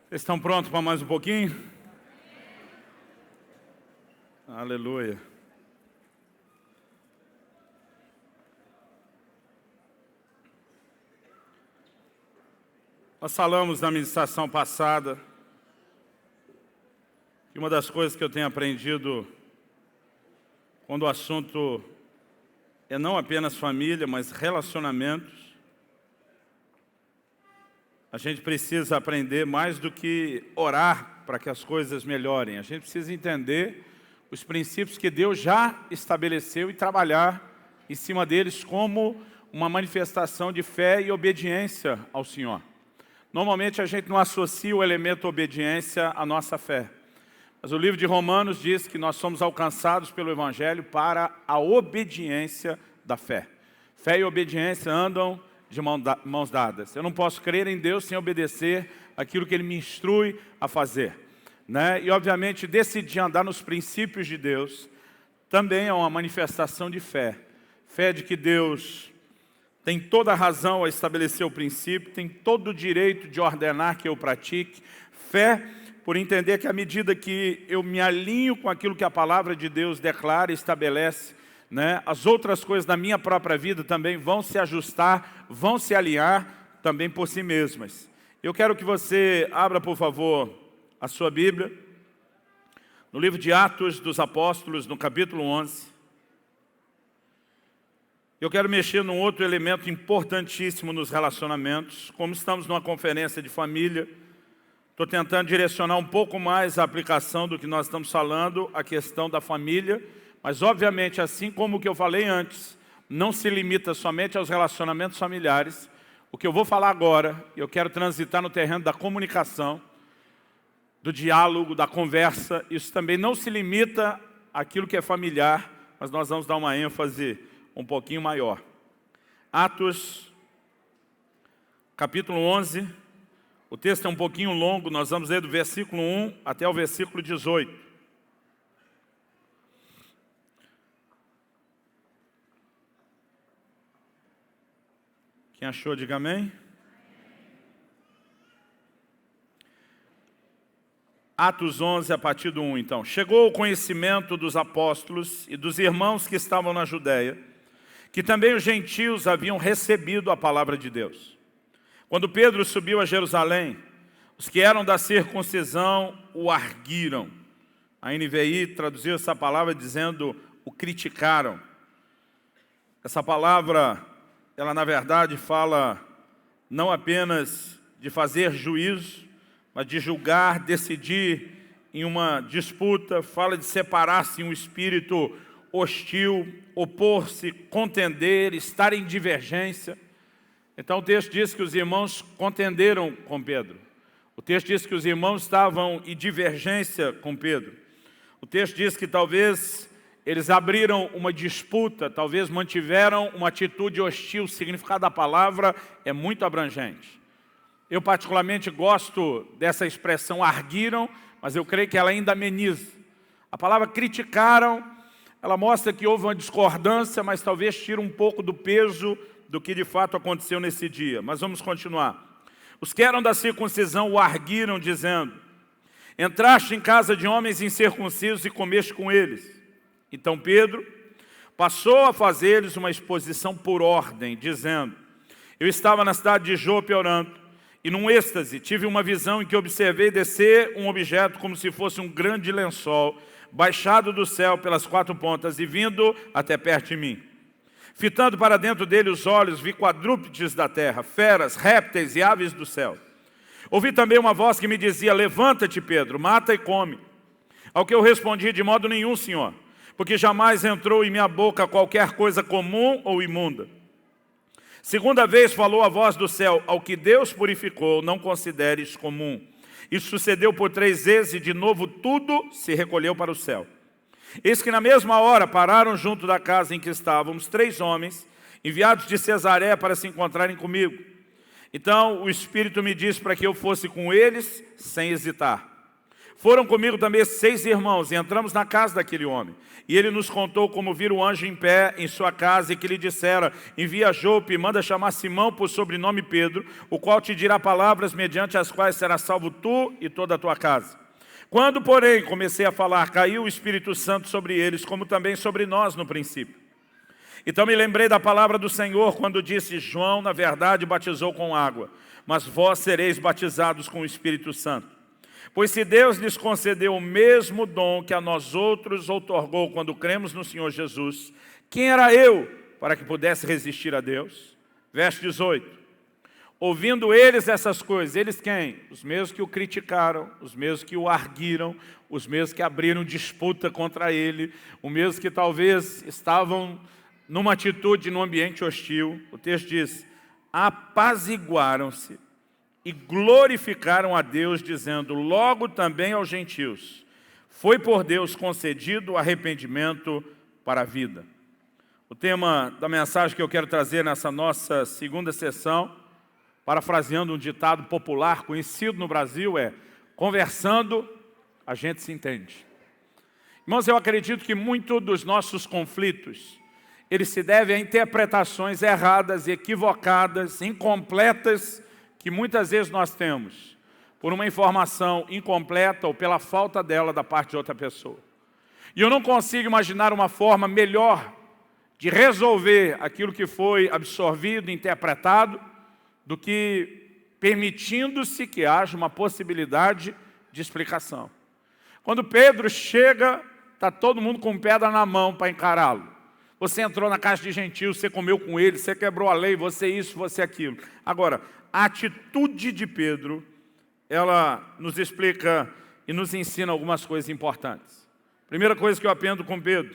Vocês estão prontos para mais um pouquinho? Aleluia. Nós falamos na ministração passada que uma das coisas que eu tenho aprendido quando o assunto é não apenas família, mas relacionamentos, a gente precisa aprender mais do que orar para que as coisas melhorem. A gente precisa entender os princípios que Deus já estabeleceu e trabalhar em cima deles como uma manifestação de fé e obediência ao Senhor. Normalmente a gente não associa o elemento obediência à nossa fé. Mas o livro de Romanos diz que nós somos alcançados pelo Evangelho para a obediência da fé. Fé e obediência andam de mãos dadas. Eu não posso crer em Deus sem obedecer aquilo que Ele me instrui a fazer, né? E obviamente decidir andar nos princípios de Deus também é uma manifestação de fé. Fé de que Deus tem toda a razão a estabelecer o princípio, tem todo o direito de ordenar que eu pratique. Fé por entender que à medida que eu me alinho com aquilo que a palavra de Deus declara e estabelece, né, as outras coisas da minha própria vida também vão se ajustar, vão se alinhar também por si mesmas. Eu quero que você abra, por favor, a sua Bíblia, no livro de Atos dos Apóstolos, no capítulo 11. Eu quero mexer num outro elemento importantíssimo nos relacionamentos. Como estamos numa conferência de família, estou tentando direcionar um pouco mais a aplicação do que nós estamos falando, a questão da família. Mas, obviamente, assim como o que eu falei antes, não se limita somente aos relacionamentos familiares. O que eu vou falar agora, eu quero transitar no terreno da comunicação, do diálogo, da conversa. Isso também não se limita àquilo que é familiar, mas nós vamos dar uma ênfase um pouquinho maior. Atos, capítulo 11, o texto é um pouquinho longo, nós vamos ler do versículo 1 até o versículo 18. Quem achou, diga amém. Atos 11, a partir do 1, então. Chegou o conhecimento dos apóstolos e dos irmãos que estavam na Judéia, que também os gentios haviam recebido a palavra de Deus. Quando Pedro subiu a Jerusalém, os que eram da circuncisão o arguiram. A NVI traduziu essa palavra dizendo o criticaram. Essa palavra, ela na verdade fala não apenas de fazer juízo, mas de julgar, decidir em uma disputa, fala de separar-se em um espírito hostil, opor-se, contender, estar em divergência. Então o texto diz que os irmãos contenderam com Pedro. O texto diz que os irmãos estavam em divergência com Pedro. O texto diz que talvez eles abriram uma disputa, talvez mantiveram uma atitude hostil. O significado da palavra é muito abrangente. Eu particularmente gosto dessa expressão arguiram, mas eu creio que ela ainda ameniza. A palavra criticaram, ela mostra que houve uma discordância, mas talvez tira um pouco do peso do que de fato aconteceu nesse dia. Mas vamos continuar. Os que eram da circuncisão o arguiram, dizendo: entraste em casa de homens incircuncisos e comeste com eles. Então Pedro passou a fazer-lhes uma exposição por ordem, dizendo: eu estava na cidade de Jope orando, e num êxtase tive uma visão em que observei descer um objeto como se fosse um grande lençol, baixado do céu pelas quatro pontas e vindo até perto de mim. Fitando para dentro dele os olhos, vi quadrúpedes da terra, feras, répteis e aves do céu. Ouvi também uma voz que me dizia: levanta-te, Pedro, mata e come. Ao que eu respondi: de modo nenhum, Senhor, porque jamais entrou em minha boca qualquer coisa comum ou imunda. Segunda vez falou a voz do céu: ao que Deus purificou, não consideres comum. Isso sucedeu por 3 vezes e de novo tudo se recolheu para o céu. Eis que na mesma hora pararam junto da casa em que estávamos 3 homens, enviados de Cesareia para se encontrarem comigo. Então o Espírito me disse para que eu fosse com eles sem hesitar. Foram comigo também 6 irmãos, e entramos na casa daquele homem. E ele nos contou como vira o anjo em pé em sua casa, e que lhe dissera: envia Jope e manda chamar Simão por sobrenome Pedro, o qual te dirá palavras mediante as quais será salvo tu e toda a tua casa. Quando, porém, comecei a falar, caiu o Espírito Santo sobre eles, como também sobre nós no princípio. Então me lembrei da palavra do Senhor, quando disse: João, na verdade, batizou com água, mas vós sereis batizados com o Espírito Santo. Pois se Deus lhes concedeu o mesmo dom que a nós outros outorgou quando cremos no Senhor Jesus, quem era eu para que pudesse resistir a Deus? Verso 18. Ouvindo eles essas coisas, eles quem? Os mesmos que o criticaram, os mesmos que o arguiram, os mesmos que abriram disputa contra ele, os mesmos que talvez estavam numa atitude, num ambiente hostil. O texto diz: apaziguaram-se e glorificaram a Deus, dizendo: logo também aos gentios foi por Deus concedido o arrependimento para a vida. O tema da mensagem que eu quero trazer nessa nossa segunda sessão, parafraseando um ditado popular conhecido no Brasil, é: conversando, a gente se entende. Irmãos, eu acredito que muito dos nossos conflitos, eles se devem a interpretações erradas, equivocadas, incompletas, que muitas vezes nós temos, por uma informação incompleta ou pela falta dela da parte de outra pessoa. E eu não consigo imaginar uma forma melhor de resolver aquilo que foi absorvido, interpretado, do que permitindo-se que haja uma possibilidade de explicação. Quando Pedro chega, está todo mundo com pedra na mão para encará-lo. Você entrou na casa de gentios, você comeu com ele, você quebrou a lei, você isso, você aquilo. Agora, a atitude de Pedro, ela nos explica e nos ensina algumas coisas importantes. Primeira coisa que eu aprendo com Pedro: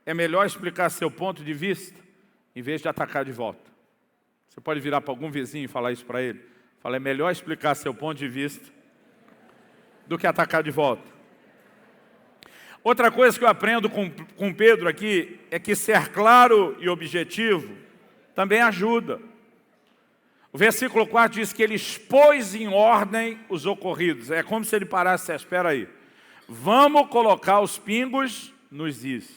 é melhor explicar seu ponto de vista em vez de atacar de volta. Você pode virar para algum vizinho e falar isso para ele. Fala: é melhor explicar seu ponto de vista do que atacar de volta. Outra coisa que eu aprendo com Pedro aqui é que ser claro e objetivo também ajuda. O versículo 4 diz que ele expôs em ordem os ocorridos. É como se ele parasse: espera aí, vamos colocar os pingos nos is.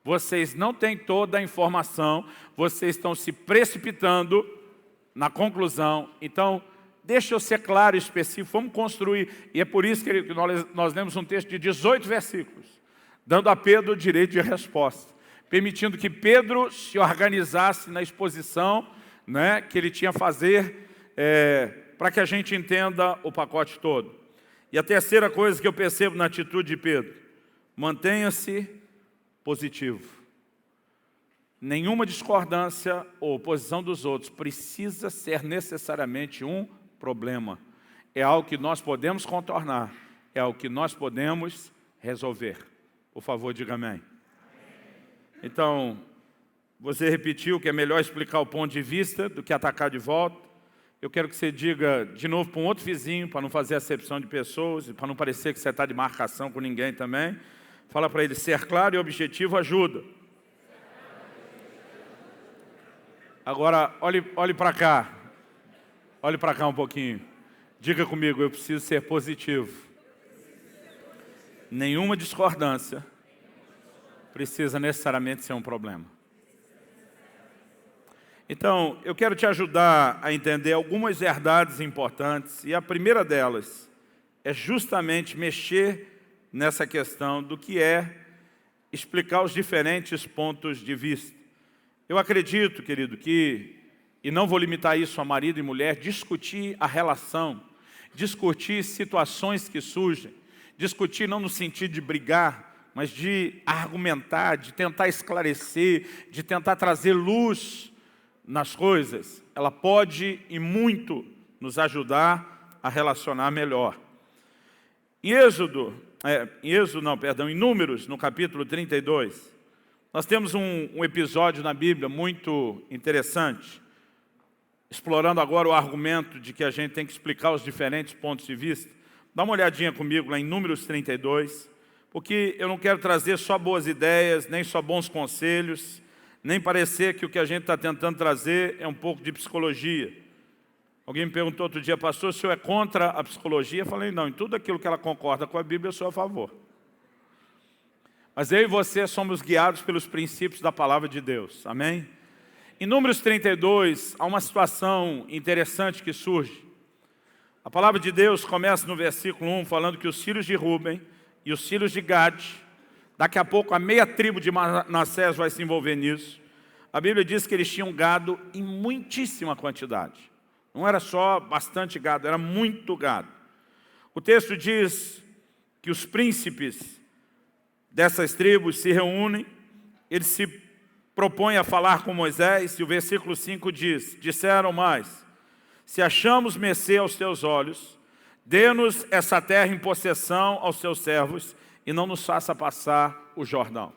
Vocês não têm toda a informação, vocês estão se precipitando na conclusão. Então, deixa eu ser claro e específico, vamos construir. E é por isso que nós lemos um texto de 18 versículos, dando a Pedro o direito de resposta, permitindo que Pedro se organizasse na exposição, né, que ele tinha a fazer, para que a gente entenda o pacote todo. E a terceira coisa que eu percebo na atitude de Pedro: mantenha-se positivo. Nenhuma discordância ou oposição dos outros precisa ser necessariamente um problema. É algo que nós podemos contornar, é algo que nós podemos resolver. Por favor, diga amém. Então, você repetiu que é melhor explicar o ponto de vista do que atacar de volta. Eu quero que você diga de novo para um outro vizinho, para não fazer acepção de pessoas, para não parecer que você está de marcação com ninguém também. Fala para ele: ser claro e objetivo ajuda. Agora, olhe para cá. Olhe para cá um pouquinho. Diga comigo: eu preciso ser positivo. Nenhuma discordância precisa necessariamente ser um problema. Então, eu quero te ajudar a entender algumas verdades importantes, e a primeira delas é justamente mexer nessa questão do que é explicar os diferentes pontos de vista. Eu acredito, querido, que, e não vou limitar isso a marido e mulher, discutir a relação, discutir situações que surgem, discutir não no sentido de brigar, mas de argumentar, de tentar esclarecer, de tentar trazer luz nas coisas, ela pode e muito nos ajudar a relacionar melhor. Em Números, no capítulo 32, nós temos um episódio na Bíblia muito interessante, explorando agora o argumento de que a gente tem que explicar os diferentes pontos de vista. Dá uma olhadinha comigo lá em Números 32, porque eu não quero trazer só boas ideias, nem só bons conselhos, nem parecer que o que a gente está tentando trazer é um pouco de psicologia. Alguém me perguntou outro dia, pastor, o senhor é contra a psicologia? Eu falei, não, em tudo aquilo que ela concorda com a Bíblia, eu sou a favor. Mas eu e você somos guiados pelos princípios da palavra de Deus, amém? Em Números 32, há uma situação interessante que surge. A palavra de Deus começa no versículo 1, falando que os filhos de Rúben e os filhos de Gade, daqui a pouco a meia tribo de Manassés vai se envolver nisso. A Bíblia diz que eles tinham gado em muitíssima quantidade. Não era só bastante gado, era muito gado. O texto diz que os príncipes dessas tribos se reúnem, eles se propõem a falar com Moisés, e o versículo 5 diz, disseram mais, se achamos mercê aos teus olhos, dê-nos essa terra em possessão aos teus servos, e não nos faça passar o Jordão.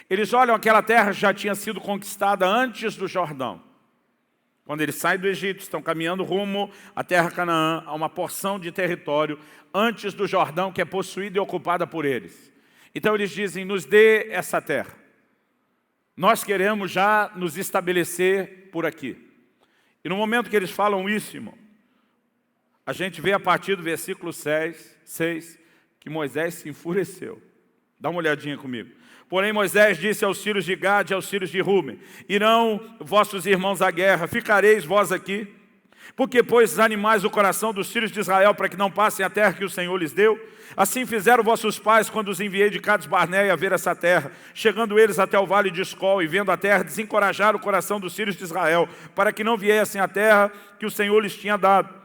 Eles olham, aquela terra já tinha sido conquistada antes do Jordão. Quando eles saem do Egito, estão caminhando rumo à terra Canaã, a uma porção de território antes do Jordão, que é possuída e ocupada por eles. Então eles dizem, nos dê essa terra. Nós queremos já nos estabelecer por aqui. E no momento que eles falam isso, irmão, a gente vê a partir do versículo 6 que Moisés se enfureceu. Dá uma olhadinha comigo. Porém Moisés disse aos filhos de Gade e aos filhos de Rúben, irão vossos irmãos à guerra, ficareis vós aqui? Porque, pois, animais o coração dos filhos de Israel para que não passem a terra que o Senhor lhes deu? Assim fizeram vossos pais quando os enviei de Cades Barneia a ver essa terra. Chegando eles até o vale de Escol e vendo a terra, desencorajaram o coração dos filhos de Israel, para que não viessem à terra que o Senhor lhes tinha dado.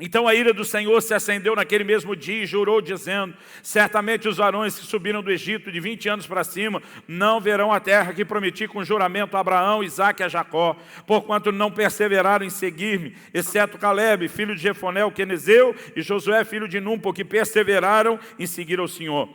Então a ira do Senhor se acendeu naquele mesmo dia e jurou, dizendo, certamente os varões que subiram do Egito de 20 anos para cima não verão a terra que prometi com juramento a Abraão, Isaque e a Jacó, porquanto não perseveraram em seguir-me, exceto Calebe, filho de Jefoné, o quenezeu, e Josué, filho de Num, porque perseveraram em seguir ao Senhor.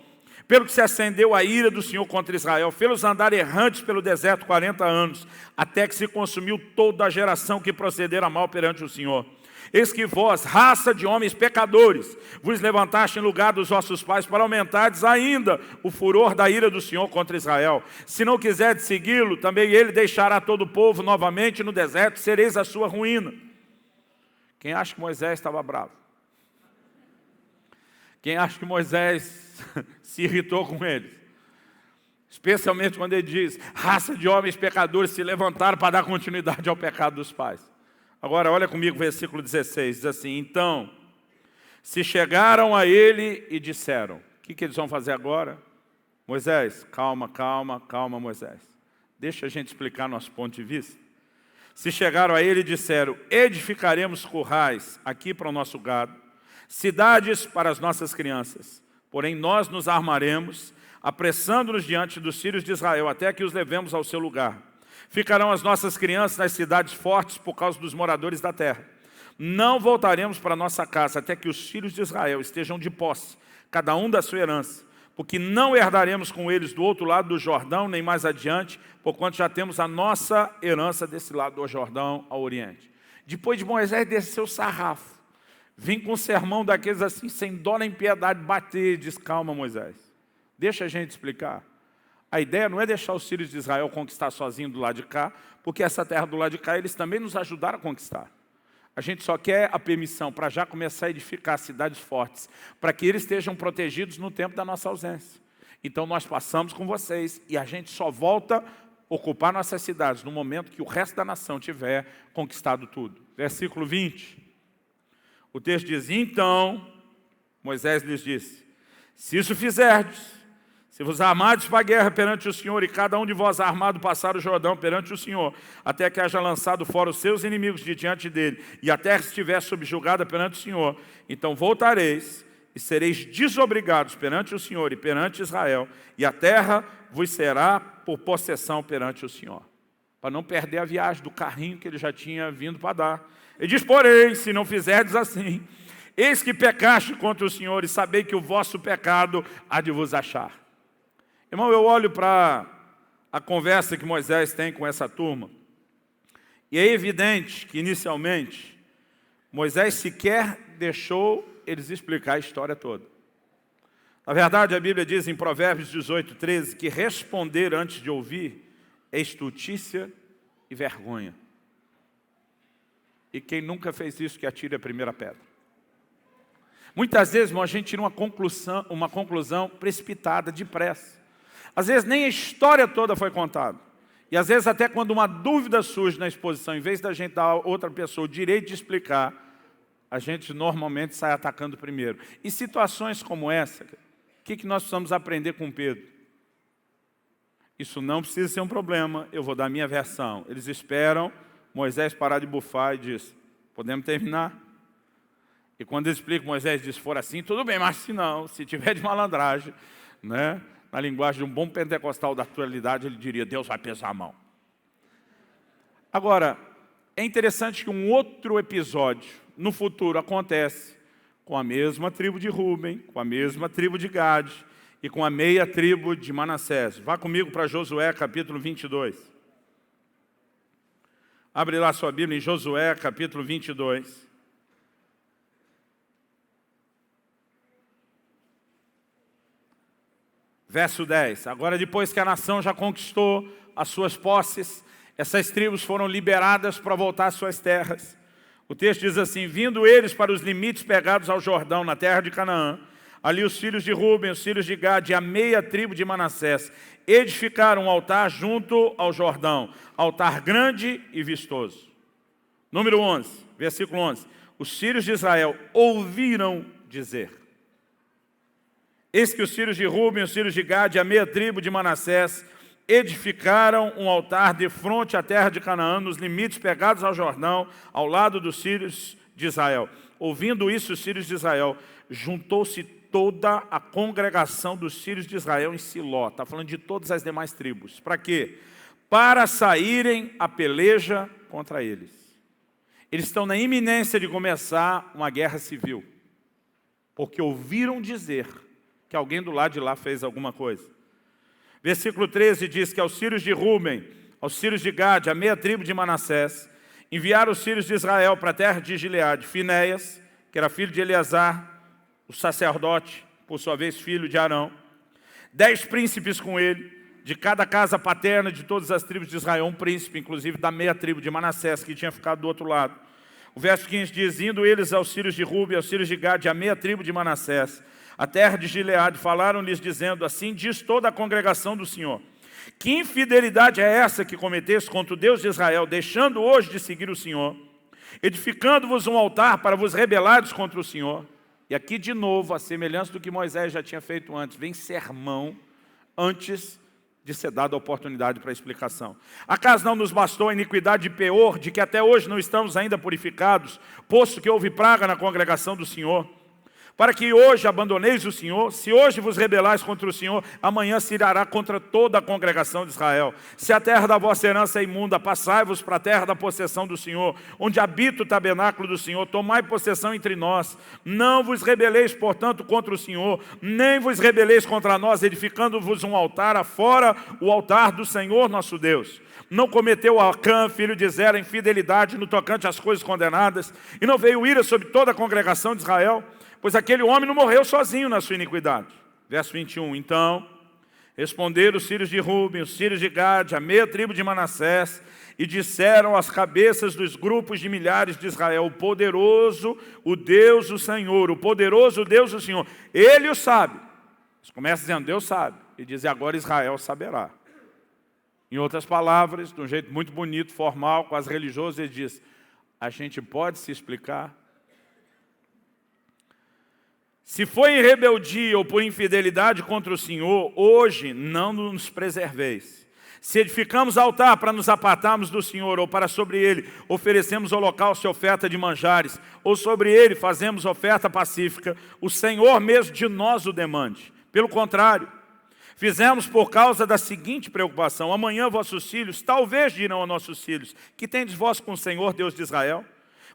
Pelo que se acendeu a ira do Senhor contra Israel, fê-los andar errantes pelo deserto 40 anos, até que se consumiu toda a geração que procedera mal perante o Senhor. Eis que vós, raça de homens pecadores, vos levantaste em lugar dos vossos pais para aumentardes ainda o furor da ira do Senhor contra Israel. Se não quiserdes segui-lo, também ele deixará todo o povo novamente no deserto, sereis a sua ruína. Quem acha que Moisés estava bravo? Quem acha que Moisés se irritou com eles? Especialmente quando ele diz, raça de homens pecadores se levantaram para dar continuidade ao pecado dos pais. Agora, olha comigo o versículo 16, diz assim, então, se chegaram a ele e disseram, o que eles vão fazer agora? Moisés, calma, Moisés. Deixa a gente explicar nosso ponto de vista. Se chegaram a ele e disseram, edificaremos currais aqui para o nosso gado, cidades para as nossas crianças, porém nós nos armaremos, apressando-nos diante dos filhos de Israel, até que os levemos ao seu lugar. Ficarão as nossas crianças nas cidades fortes por causa dos moradores da terra. Não voltaremos para nossa casa até que os filhos de Israel estejam de posse, cada um da sua herança, porque não herdaremos com eles do outro lado do Jordão, nem mais adiante, porquanto já temos a nossa herança desse lado do Jordão ao oriente. Depois de Moisés descer o sarrafo, vem com um sermão daqueles assim, sem dó nem piedade, bater, diz, calma Moisés, deixa a gente explicar. A ideia não é deixar os filhos de Israel conquistar sozinho do lado de cá, porque essa terra do lado de cá eles também nos ajudaram a conquistar. A gente só quer a permissão para já começar a edificar cidades fortes, para que eles estejam protegidos no tempo da nossa ausência. Então nós passamos com vocês e a gente só volta a ocupar nossas cidades no momento que o resto da nação tiver conquistado tudo. Versículo 20. O texto diz, então, Moisés lhes disse, se isso fizerdes, se vos armardes para a guerra perante o Senhor, e cada um de vós armado passar o Jordão perante o Senhor, até que haja lançado fora os seus inimigos de diante dele, e a terra estiver subjugada perante o Senhor, então voltareis e sereis desobrigados perante o Senhor e perante Israel, e a terra vos será por possessão perante o Senhor. Para não perder a viagem do carrinho que ele já tinha vindo para dar. Ele diz, porém, se não fizerdes assim, eis que pecaste contra o Senhor, e sabei que o vosso pecado há de vos achar. Irmão, eu olho para a conversa que Moisés tem com essa turma, e é evidente que, inicialmente, Moisés sequer deixou eles explicar a história toda. Na verdade, a Bíblia diz em Provérbios 18, 13, que responder antes de ouvir é estultícia e vergonha. E quem nunca fez isso, que atire a primeira pedra. Muitas vezes, irmão, a gente tira uma conclusão precipitada, depressa. Às vezes nem a história toda foi contada. E às vezes até quando uma dúvida surge na exposição, em vez da gente dar a outra pessoa o direito de explicar, a gente normalmente sai atacando primeiro. E situações como essa, o que nós precisamos aprender com Pedro? Isso não precisa ser um problema, eu vou dar a minha versão. Eles esperam Moisés parar de bufar e diz, podemos terminar? E quando eles explicam, Moisés diz, se for assim, tudo bem, mas se não, se tiver de malandragem, né, na linguagem de um bom pentecostal da atualidade, ele diria, Deus vai pesar a mão. Agora, é interessante que um outro episódio, no futuro, acontece com a mesma tribo de Rúben, com a mesma tribo de Gade e com a meia tribo de Manassés. Vá comigo para Josué, capítulo 22. Abre lá sua Bíblia em Josué, capítulo 22. Verso 10. Agora, depois que a nação já conquistou as suas posses, essas tribos foram liberadas para voltar às suas terras. O texto diz assim, vindo eles para os limites pegados ao Jordão, na terra de Canaã, ali os filhos de Rúben, os filhos de Gade e a meia tribo de Manassés edificaram um altar junto ao Jordão, altar grande e vistoso. Número 11, versículo 11. Os filhos de Israel ouviram dizer. Eis que os filhos de Rúben, os filhos de Gade e a meia tribo de Manassés edificaram um altar de fronte à terra de Canaã, nos limites pegados ao Jordão, ao lado dos filhos de Israel. Ouvindo isso, os filhos de Israel, juntou-se toda a congregação dos filhos de Israel em Siló. Está falando de todas as demais tribos. Para quê? Para saírem a peleja contra eles. Eles estão na iminência de começar uma guerra civil. Porque ouviram dizer que alguém do lado de lá fez alguma coisa. Versículo 13 diz que aos filhos de Rúben, aos filhos de Gade, a meia tribo de Manassés, enviaram os filhos de Israel para a terra de Gileade, Finéias, que era filho de Eleazar, o sacerdote, por sua vez filho de Arão, 10 príncipes com ele, de cada casa paterna de todas as tribos de Israel, um príncipe, inclusive da meia tribo de Manassés, que tinha ficado do outro lado. O verso 15 diz, indo eles aos filhos de Rúben, aos filhos de Gade, a meia tribo de Manassés, a terra de Gileade, falaram-lhes dizendo, assim diz toda a congregação do Senhor, que infidelidade é essa que cometeste contra o Deus de Israel, deixando hoje de seguir o Senhor, edificando-vos um altar para vos rebelares contra o Senhor. E aqui de novo, a semelhança do que Moisés já tinha feito antes, vem sermão antes de ser dada a oportunidade para a explicação. Acaso não nos bastou a iniquidade de Peor, de que até hoje não estamos ainda purificados, posto que houve praga na congregação do Senhor? Para que hoje abandoneis o Senhor, se hoje vos rebelais contra o Senhor, amanhã se irá contra toda a congregação de Israel. Se a terra da vossa herança é imunda, passai-vos para a terra da possessão do Senhor, onde habita o tabernáculo do Senhor, tomai possessão entre nós. Não vos rebeleis, portanto, contra o Senhor, nem vos rebeleis contra nós, edificando-vos um altar afora o altar do Senhor nosso Deus. Não cometeu Acã, filho de Zera, infidelidade no tocante às coisas condenadas, e não veio ira sobre toda a congregação de Israel, pois aquele homem não morreu sozinho na sua iniquidade. Verso 21, então, responderam os filhos de Rúben, os filhos de Gade, a meia tribo de Manassés, e disseram às cabeças dos grupos de milhares de Israel, o poderoso, o Deus, o Senhor, o poderoso Deus, o Senhor, Ele o sabe. Eles começam dizendo, Deus sabe, e dizem, agora Israel saberá. Em outras palavras, de um jeito muito bonito, formal, quase religioso, ele diz, a gente pode se explicar? Se foi em rebeldia ou por infidelidade contra o Senhor, hoje não nos preserveis. Se edificamos altar para nos apartarmos do Senhor, ou para sobre ele oferecemos holocausto e oferta de manjares, ou sobre ele fazemos oferta pacífica, o Senhor mesmo de nós o demande. Pelo contrário, fizemos por causa da seguinte preocupação, amanhã vossos filhos talvez dirão a nossos filhos, que tendes vós com o Senhor, Deus de Israel?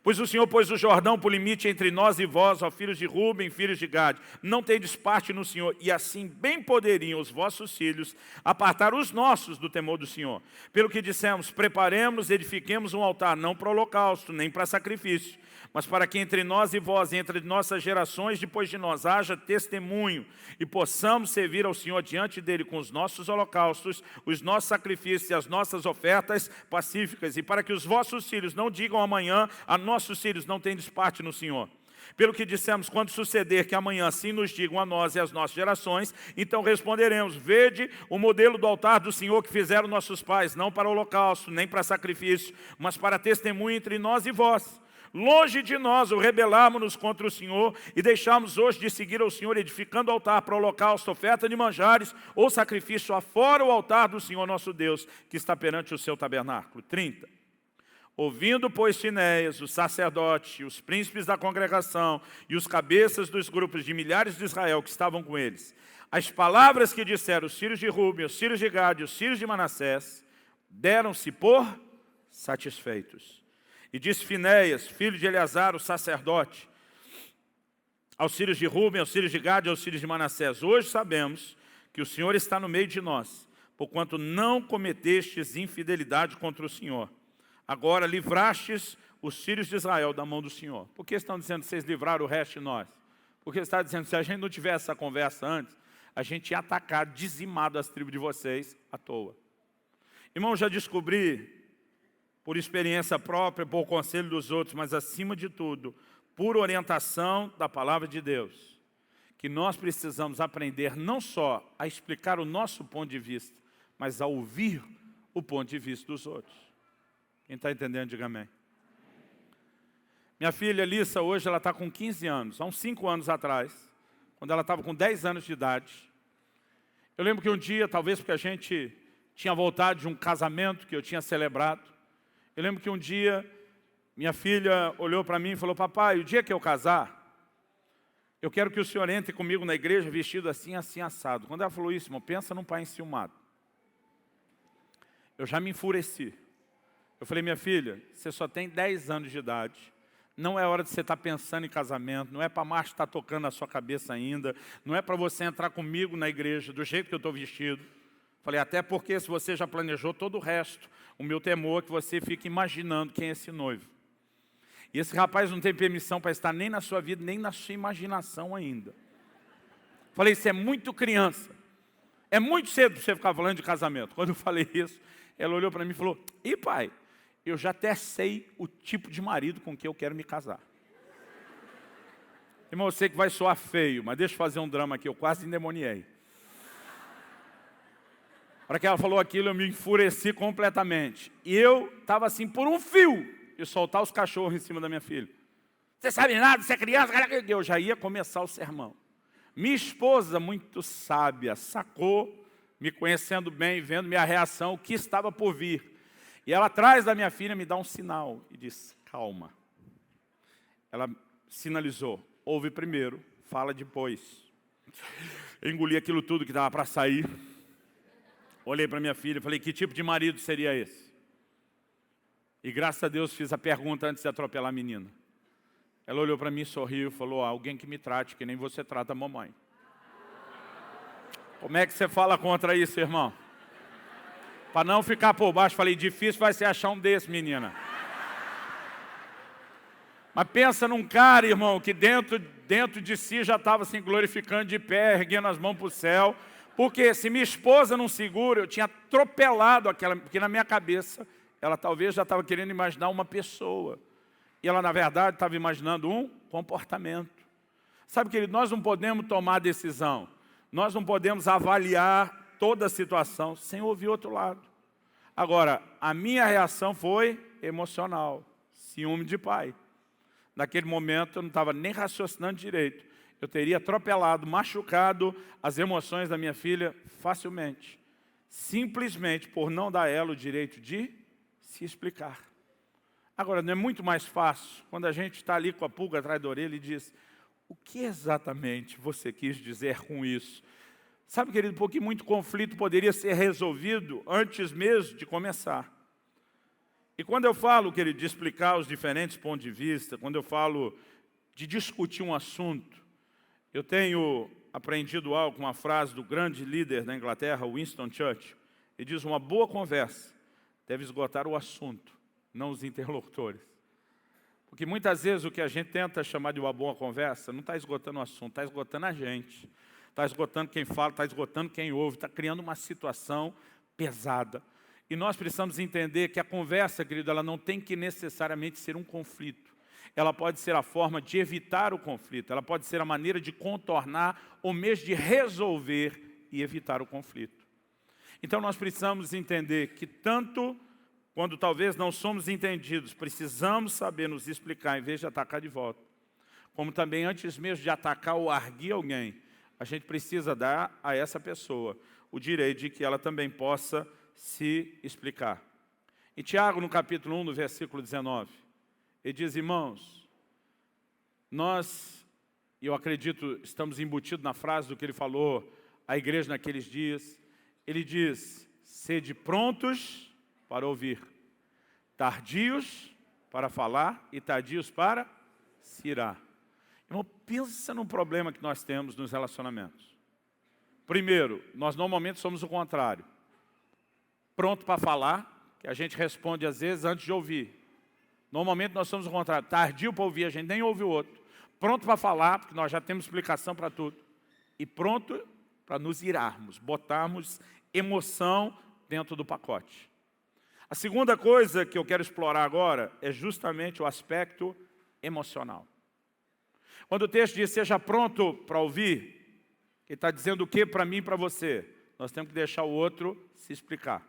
Pois o Senhor pôs o Jordão por limite entre nós e vós, ó filhos de Rúben, filhos de Gade. Não tendes parte no Senhor, e assim bem poderiam os vossos filhos apartar os nossos do temor do Senhor. Pelo que dissemos, preparemos, edifiquemos um altar, não para holocausto, nem para sacrifício, mas para que entre nós e vós, entre nossas gerações depois de nós, haja testemunho, e possamos servir ao Senhor diante dele com os nossos holocaustos, os nossos sacrifícios e as nossas ofertas pacíficas, e para que os vossos filhos não digam amanhã a nossos filhos não tendes parte no Senhor. Pelo que dissemos, quando suceder que amanhã assim nos digam a nós e às nossas gerações, então responderemos, vede o modelo do altar do Senhor que fizeram nossos pais, não para holocausto, nem para sacrifício, mas para testemunho entre nós e vós. Longe de nós o rebelarmos-nos contra o Senhor e deixarmos hoje de seguir ao Senhor, edificando altar para holocausto, oferta de manjares ou sacrifício afora o altar do Senhor nosso Deus, que está perante o seu tabernáculo. 30. Ouvindo, pois, Finéias, o sacerdote, os príncipes da congregação e os cabeças dos grupos de milhares de Israel que estavam com eles, as palavras que disseram os filhos de Rubem, os filhos de Gade e os filhos de Manassés, deram-se por satisfeitos. E disse Finéias, filho de Eleazar, o sacerdote, aos filhos de Rubem, aos filhos de Gade e aos filhos de Manassés, hoje sabemos que o Senhor está no meio de nós, porquanto não cometestes infidelidade contra o Senhor. Agora livrastes os filhos de Israel da mão do Senhor. Por que estão dizendo que vocês livraram o resto de nós? Porque está dizendo que se a gente não tivesse essa conversa antes, a gente ia atacar, dizimado as tribos de vocês à toa. Irmão, já descobri, por experiência própria, por conselho dos outros, mas acima de tudo, por orientação da palavra de Deus, que nós precisamos aprender não só a explicar o nosso ponto de vista, mas a ouvir o ponto de vista dos outros. Quem está entendendo, diga amém. Minha filha Lissa, hoje, ela está com 15 anos. Há uns 5 anos atrás, quando ela estava com 10 anos de idade, eu lembro que um dia, talvez porque a gente tinha voltado de um casamento que eu tinha celebrado, eu lembro que um dia, minha filha olhou para mim e falou, papai, o dia que eu casar, eu quero que o senhor entre comigo na igreja vestido assim, assim, assado. Quando ela falou isso, irmão, pensa num pai enciumado. Eu já me enfureci. Eu falei, minha filha, você só tem 10 anos de idade, não é hora de você estar pensando em casamento, não é para a marcha estar tocando na sua cabeça ainda, não é para você entrar comigo na igreja do jeito que eu estou vestido. Falei, até porque se você já planejou todo o resto, o meu temor é que você fique imaginando quem é esse noivo. E esse rapaz não tem permissão para estar nem na sua vida, nem na sua imaginação ainda. Falei, isso é muito criança, é muito cedo para você ficar falando de casamento. Quando eu falei isso, ela olhou para mim e falou, e pai, eu já até sei o tipo de marido com que eu quero me casar. Irmão, eu sei que vai soar feio, mas deixa eu fazer um drama aqui, eu quase endemoniei. Para que ela falou aquilo, eu me enfureci completamente. E eu estava assim, por um fio, de soltar os cachorros em cima da minha filha. Você sabe nada, você é criança, eu já ia começar o sermão. Minha esposa, muito sábia, sacou, me conhecendo bem, vendo minha reação, o que estava por vir. E ela atrás da minha filha me dá um sinal e diz, calma. Ela sinalizou, ouve primeiro, fala depois. Eu engoli aquilo tudo que dava para sair. Olhei para minha filha e falei, que tipo de marido seria esse? E graças a Deus fiz a pergunta antes de atropelar a menina. Ela olhou para mim, sorriu e falou, alguém que me trate que nem você trata a mamãe. Como é que você fala contra isso, irmão? Para não ficar por baixo, falei, difícil vai ser achar um desse, menina. Mas pensa num cara, irmão, que dentro de si já estava se glorificando de pé, erguendo as mãos para o céu. Porque se minha esposa não segura, eu tinha atropelado aquela, porque na minha cabeça, ela talvez já estava querendo imaginar uma pessoa. E ela, na verdade, estava imaginando um comportamento. Sabe, querido, nós não podemos tomar decisão. Nós não podemos avaliar toda a situação sem ouvir outro lado. Agora, a minha reação foi emocional, ciúme de pai. Naquele momento eu não estava nem raciocinando direito. Eu teria atropelado, machucado as emoções da minha filha facilmente. Simplesmente por não dar a ela o direito de se explicar. Agora, não é muito mais fácil quando a gente está ali com a pulga atrás da orelha e diz, o que exatamente você quis dizer com isso? Sabe, querido, porque muito conflito poderia ser resolvido antes mesmo de começar. E quando eu falo, querido, de explicar os diferentes pontos de vista, quando eu falo de discutir um assunto, eu tenho aprendido algo com uma frase do grande líder da Inglaterra, Winston Churchill. Ele diz, uma boa conversa deve esgotar o assunto, não os interlocutores. Porque muitas vezes o que a gente tenta chamar de uma boa conversa não está esgotando o assunto, está esgotando a gente. Está esgotando quem fala, está esgotando quem ouve, está criando uma situação pesada. E nós precisamos entender que a conversa, querido, ela não tem que necessariamente ser um conflito. ela pode ser a forma de evitar o conflito, ela pode ser a maneira de contornar ou mesmo de resolver e evitar o conflito. Então nós precisamos entender que tanto quando talvez não somos entendidos, precisamos saber nos explicar em vez de atacar de volta. Como também antes mesmo de atacar ou arguir alguém, a gente precisa dar a essa pessoa o direito de que ela também possa se explicar. Em Tiago, no capítulo 1, no versículo 19, ele diz: irmãos, nós, e eu acredito, estamos embutidos na frase do que ele falou à igreja naqueles dias. Ele diz: sede prontos para ouvir, tardios para falar e tardios para se irar. Irmão, pensa num problema que nós temos nos relacionamentos. Primeiro, nós normalmente somos o contrário. Pronto para falar, que a gente responde às vezes antes de ouvir. Normalmente nós somos o contrário, tardio para ouvir, a gente nem ouve o outro. Pronto para falar, porque nós já temos explicação para tudo. E pronto para nos irarmos, botarmos emoção dentro do pacote. A segunda coisa que eu quero explorar agora é justamente o aspecto emocional. Quando o texto diz, seja pronto para ouvir, ele está dizendo o que para mim e para você? Nós temos que deixar o outro se explicar.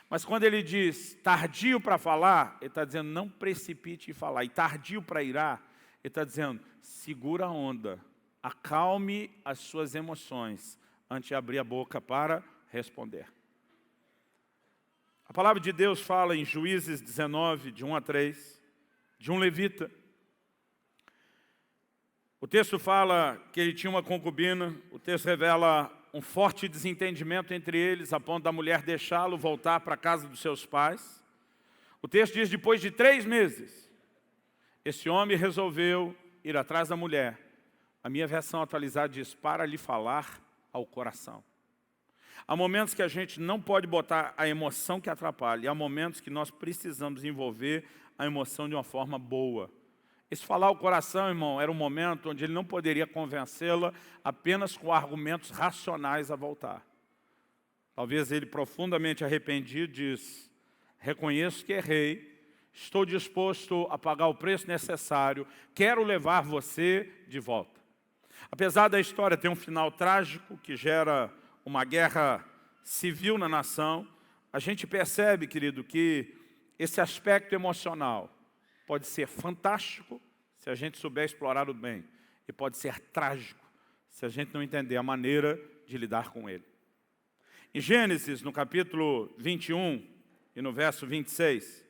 Mas quando ele diz tardio para falar, ele está dizendo não precipite em falar. E tardio para irar, ele está dizendo segura a onda, acalme as suas emoções antes de abrir a boca para responder. A palavra de Deus fala em Juízes 19, de 1 a 3, de um levita. O texto fala que ele tinha uma concubina, o texto revela um forte desentendimento entre eles, a ponto da mulher deixá-lo voltar para a casa dos seus pais. O texto diz, depois de 3 meses, esse homem resolveu ir atrás da mulher. A minha versão atualizada diz, para lhe falar ao coração. Há momentos que a gente não pode botar a emoção que atrapalha, e há momentos que nós precisamos envolver a emoção de uma forma boa. Esse falar ao coração, irmão, era um momento onde ele não poderia convencê-la apenas com argumentos racionais a voltar. Talvez ele, profundamente arrependido, diz, reconheço que errei, estou disposto a pagar o preço necessário, quero levar você de volta. Apesar da história ter um final trágico, que gera uma guerra civil na nação, a gente percebe, querido, que esse aspecto emocional pode ser fantástico se a gente souber explorar o bem, e pode ser trágico se a gente não entender a maneira de lidar com ele. Em Gênesis, no capítulo 21 e no verso 26,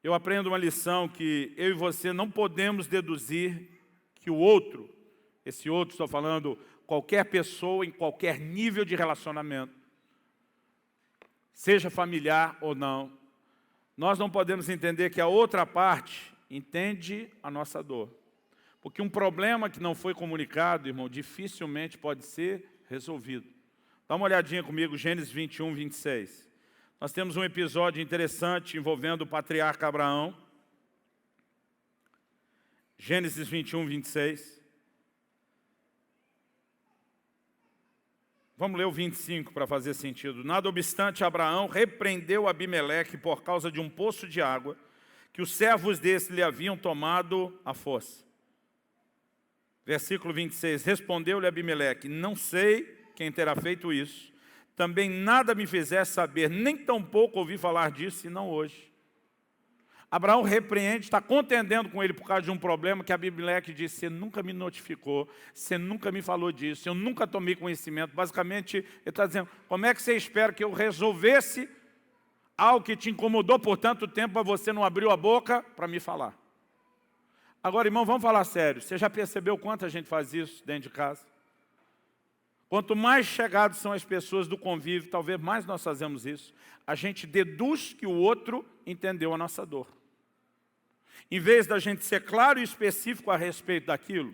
eu aprendo uma lição que eu e você não podemos deduzir que o outro, esse outro, estou falando qualquer pessoa em qualquer nível de relacionamento, seja familiar ou não, nós não podemos entender que a outra parte entende a nossa dor. Porque um problema que não foi comunicado, irmão, dificilmente pode ser resolvido. Dá uma olhadinha comigo, Gênesis 21, 26. Nós temos um episódio interessante envolvendo o patriarca Abraão. Gênesis 21, 26. Vamos ler o 25 para fazer sentido. Nada obstante, Abraão repreendeu Abimeleque por causa de um poço de água que os servos desse lhe haviam tomado à força. Versículo 26. Respondeu-lhe Abimeleque, não sei quem terá feito isso. Também nada me fizesse saber, nem tampouco ouvi falar disso, senão hoje. Abraão repreende, está contendendo com ele por causa de um problema que Abimeleque disse, você nunca me notificou, você nunca me falou disso, eu nunca tomei conhecimento. Basicamente, ele está dizendo, como é que você espera que eu resolvesse algo que te incomodou por tanto tempo, mas você não abriu a boca para me falar? Agora, irmão, vamos falar sério. Você já percebeu quanto a gente faz isso dentro de casa? Quanto mais chegados são as pessoas do convívio, talvez mais nós fazemos isso. A gente deduz que o outro entendeu a nossa dor. Em vez da gente ser claro e específico a respeito daquilo,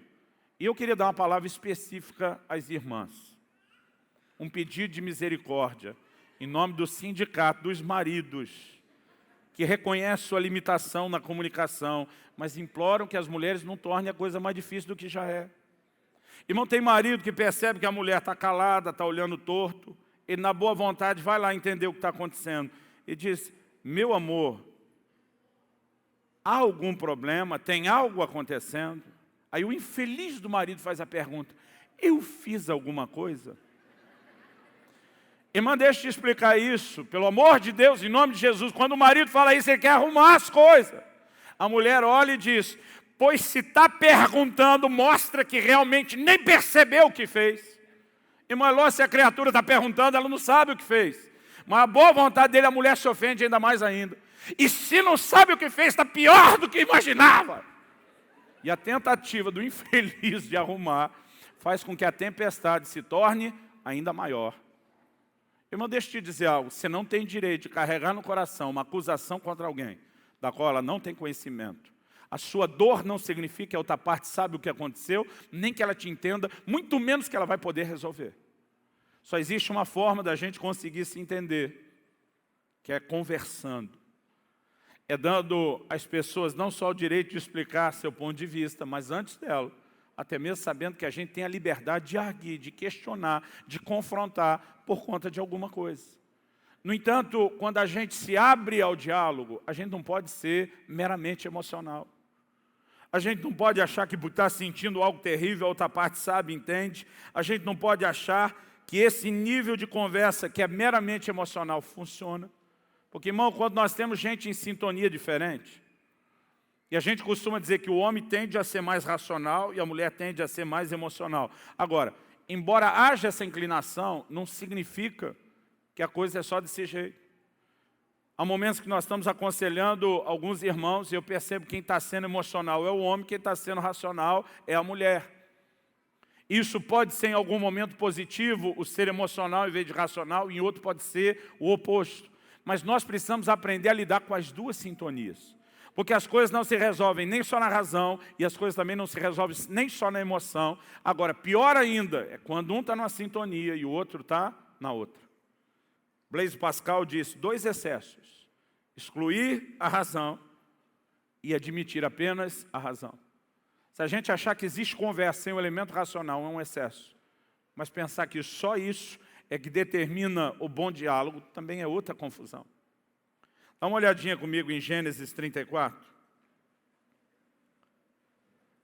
e eu queria dar uma palavra específica às irmãs. Um pedido de misericórdia, em nome do sindicato dos maridos, que reconhece sua limitação na comunicação, mas imploram que as mulheres não tornem a coisa mais difícil do que já é. Irmão, tem marido que percebe que a mulher está calada, está olhando torto, ele na boa vontade vai lá entender o que está acontecendo. E diz, meu amor, Há algum problema? Tem algo acontecendo? Aí o infeliz do marido faz a pergunta, eu fiz alguma coisa? Irmã, deixa eu te explicar isso, pelo amor de Deus, em nome de Jesus. Quando o marido fala isso, ele quer arrumar as coisas. A mulher olha e diz, pois se está perguntando, mostra que realmente nem percebeu o que fez. Irmã, lógico, se a criatura está perguntando, ela não sabe o que fez. Mas a boa vontade dele, a mulher se ofende ainda mais ainda. E se não sabe o que fez, está pior do que imaginava. E a tentativa do infeliz de arrumar faz com que a tempestade se torne ainda maior. Irmão, deixa eu te dizer algo. Você não tem direito de carregar no coração uma acusação contra alguém da qual ela não tem conhecimento. A sua dor não significa que a outra parte sabe o que aconteceu, nem que ela te entenda, muito menos que ela vai poder resolver. Só existe uma forma da gente conseguir se entender, que é conversando. É dando às pessoas não só o direito de explicar seu ponto de vista, mas antes dela, até mesmo sabendo que a gente tem a liberdade de arguir, de questionar, de confrontar por conta de alguma coisa. No entanto, quando a gente se abre ao diálogo, a gente não pode ser meramente emocional. A gente não pode achar que por estar sentindo algo terrível, a outra parte sabe, entende. A gente não pode achar que esse nível de conversa que é meramente emocional funciona. Porque, irmão, quando nós temos gente em sintonia diferente, e a gente costuma dizer que o homem tende a ser mais racional e a mulher tende a ser mais emocional. Agora, embora haja essa inclinação, não significa que a coisa é só desse jeito. Há momentos que nós estamos aconselhando alguns irmãos e eu percebo que quem está sendo emocional é o homem, quem está sendo racional é a mulher. Isso pode ser em algum momento positivo, o ser emocional em vez de racional, e em outro pode ser o oposto. Mas nós precisamos aprender a lidar com as duas sintonias. Porque as coisas não se resolvem nem só na razão, e as coisas também não se resolvem nem só na emoção. Agora, pior ainda, é quando um está numa sintonia e o outro está na outra. Blaise Pascal disse, 2 excessos, excluir a razão e admitir apenas a razão. Se a gente achar que existe conversa sem o elemento racional, é um excesso. Mas pensar que só isso é que determina o bom diálogo, também é outra confusão. Dá uma olhadinha comigo em Gênesis 34.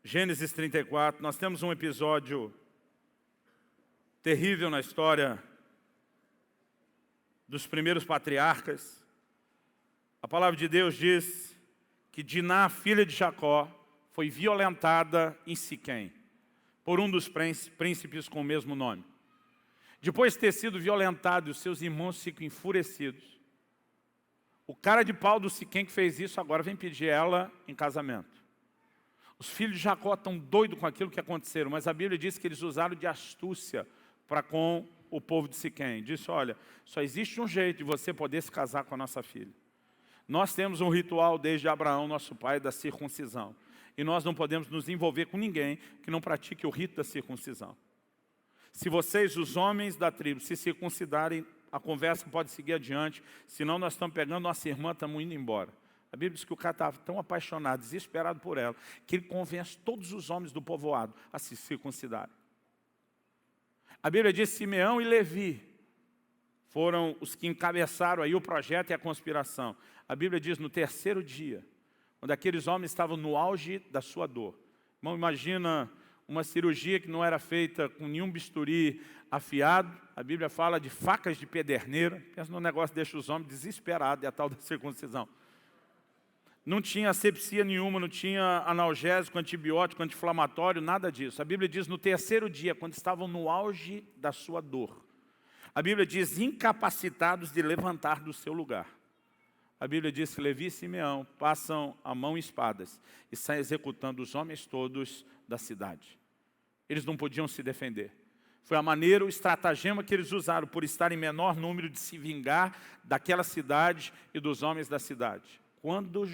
Gênesis 34, nós temos um episódio terrível na história dos primeiros patriarcas. A palavra de Deus diz que Diná, filha de Jacó, foi violentada em Siquém, por um dos príncipes com o mesmo nome. Depois de ter sido violentado e os seus irmãos ficam enfurecidos, o cara de pau do Siquém que fez isso agora vem pedir ela em casamento. Os filhos de Jacó estão doidos com aquilo que aconteceu, mas a Bíblia diz que eles usaram de astúcia para com o povo de Siquém. Disse, olha, só existe um jeito de você poder se casar com a nossa filha. Nós temos um ritual desde Abraão, nosso pai, da circuncisão. E nós não podemos nos envolver com ninguém que não pratique o rito da circuncisão. Se vocês, os homens da tribo, se circuncidarem, a conversa pode seguir adiante, senão nós estamos pegando nossa irmã, estamos indo embora. A Bíblia diz que o cara estava tão apaixonado, desesperado por ela, que ele convence todos os homens do povoado a se circuncidarem. A Bíblia diz que Simeão e Levi foram os que encabeçaram aí o projeto e a conspiração. A Bíblia diz no 3º dia, quando aqueles homens estavam no auge da sua dor. Irmão, imagina uma cirurgia que não era feita com nenhum bisturi afiado. A Bíblia fala de facas de pederneira. Pensa num negócio que deixa os homens desesperados, é a tal da circuncisão. Não tinha asepsia nenhuma, não tinha analgésico, antibiótico, anti-inflamatório, nada disso. A Bíblia diz no 3º dia, quando estavam no auge da sua dor. A Bíblia diz incapacitados de levantar do seu lugar. A Bíblia diz que Levi e Simeão passam a mão em espadas e saem executando os homens todos da cidade. Eles não podiam se defender. Foi a maneira, o estratagema que eles usaram por estar em menor número de se vingar daquela cidade e dos homens da cidade. Quando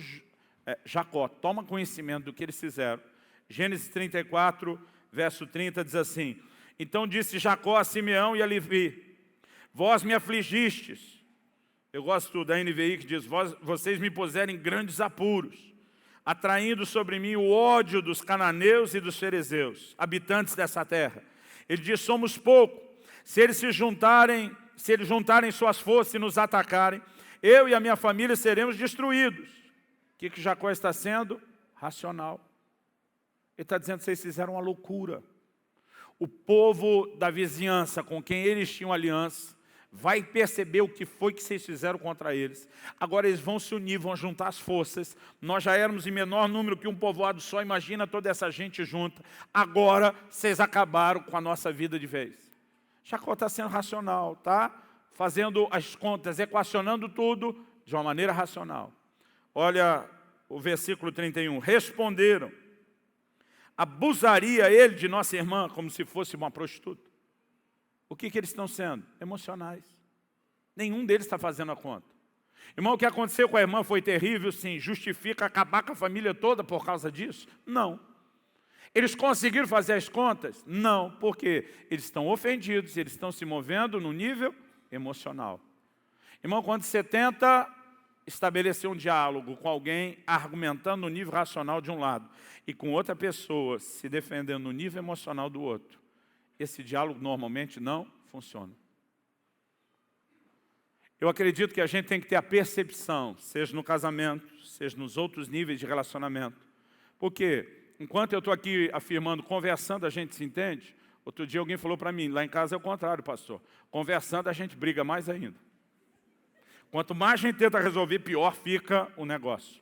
Jacó toma conhecimento do que eles fizeram, Gênesis 34, verso 30 diz assim, então disse Jacó a Simeão e a Levi, vós me afligistes. Eu gosto da NVI que diz, vocês me puseram em grandes apuros, atraindo sobre mim o ódio dos cananeus e dos ferezeus, habitantes dessa terra. Ele diz, somos pouco, se eles juntarem suas forças e nos atacarem, eu e a minha família seremos destruídos. O que Jacó está sendo? Racional. Ele está dizendo que vocês fizeram uma loucura. O povo da vizinhança com quem eles tinham aliança vai perceber o que foi que vocês fizeram contra eles. Agora eles vão se unir, vão juntar as forças. Nós já éramos em menor número que um povoado só, imagina toda essa gente junta. Agora vocês acabaram com a nossa vida de vez. Jacó está sendo racional, tá? Fazendo as contas, equacionando tudo de uma maneira racional. Olha o versículo 31. Responderam: abusaria ele de nossa irmã como se fosse uma prostituta. O que eles estão sendo? Emocionais. Nenhum deles está fazendo a conta. Irmão, o que aconteceu com a irmã foi terrível, sim. Justifica acabar com a família toda por causa disso? Não. Eles conseguiram fazer as contas? Não, porque eles estão ofendidos, eles estão se movendo no nível emocional. Irmão, quando você tenta estabelecer um diálogo com alguém argumentando no nível racional de um lado e com outra pessoa se defendendo no nível emocional do outro, esse diálogo normalmente não funciona. Eu acredito que a gente tem que ter a percepção, seja no casamento, seja nos outros níveis de relacionamento. Porque, enquanto eu estou aqui afirmando, conversando a gente se entende, outro dia alguém falou para mim, lá em casa é o contrário, pastor. Conversando a gente briga mais ainda. Quanto mais a gente tenta resolver, pior fica o negócio.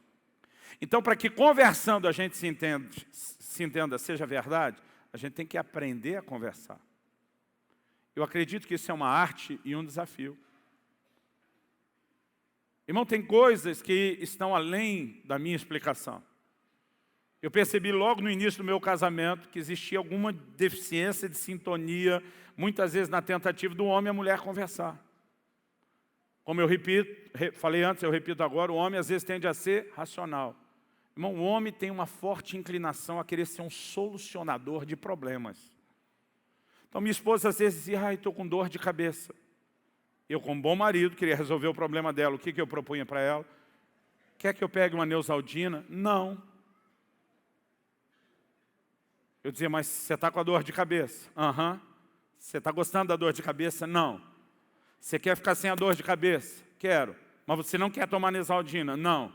Então, para que conversando a gente se entenda, seja verdade, a gente tem que aprender a conversar. Eu acredito que isso é uma arte e um desafio. Irmão, tem coisas que estão além da minha explicação. Eu percebi logo no início do meu casamento que existia alguma deficiência de sintonia, muitas vezes na tentativa do homem e a mulher conversar. Como eu falei antes, eu repito agora, o homem às vezes tende a ser racional. Irmão, o homem tem uma forte inclinação a querer ser um solucionador de problemas. Então minha esposa às vezes dizia, estou com dor de cabeça. Eu, como bom marido, queria resolver o problema dela. O que eu propunha para ela? Quer que eu pegue uma Neosaldina? Não. Eu dizia, mas você está com a dor de cabeça? Aham. Você está gostando da dor de cabeça? Não. Você quer ficar sem a dor de cabeça? Quero. Mas você não quer tomar Neosaldina? Não.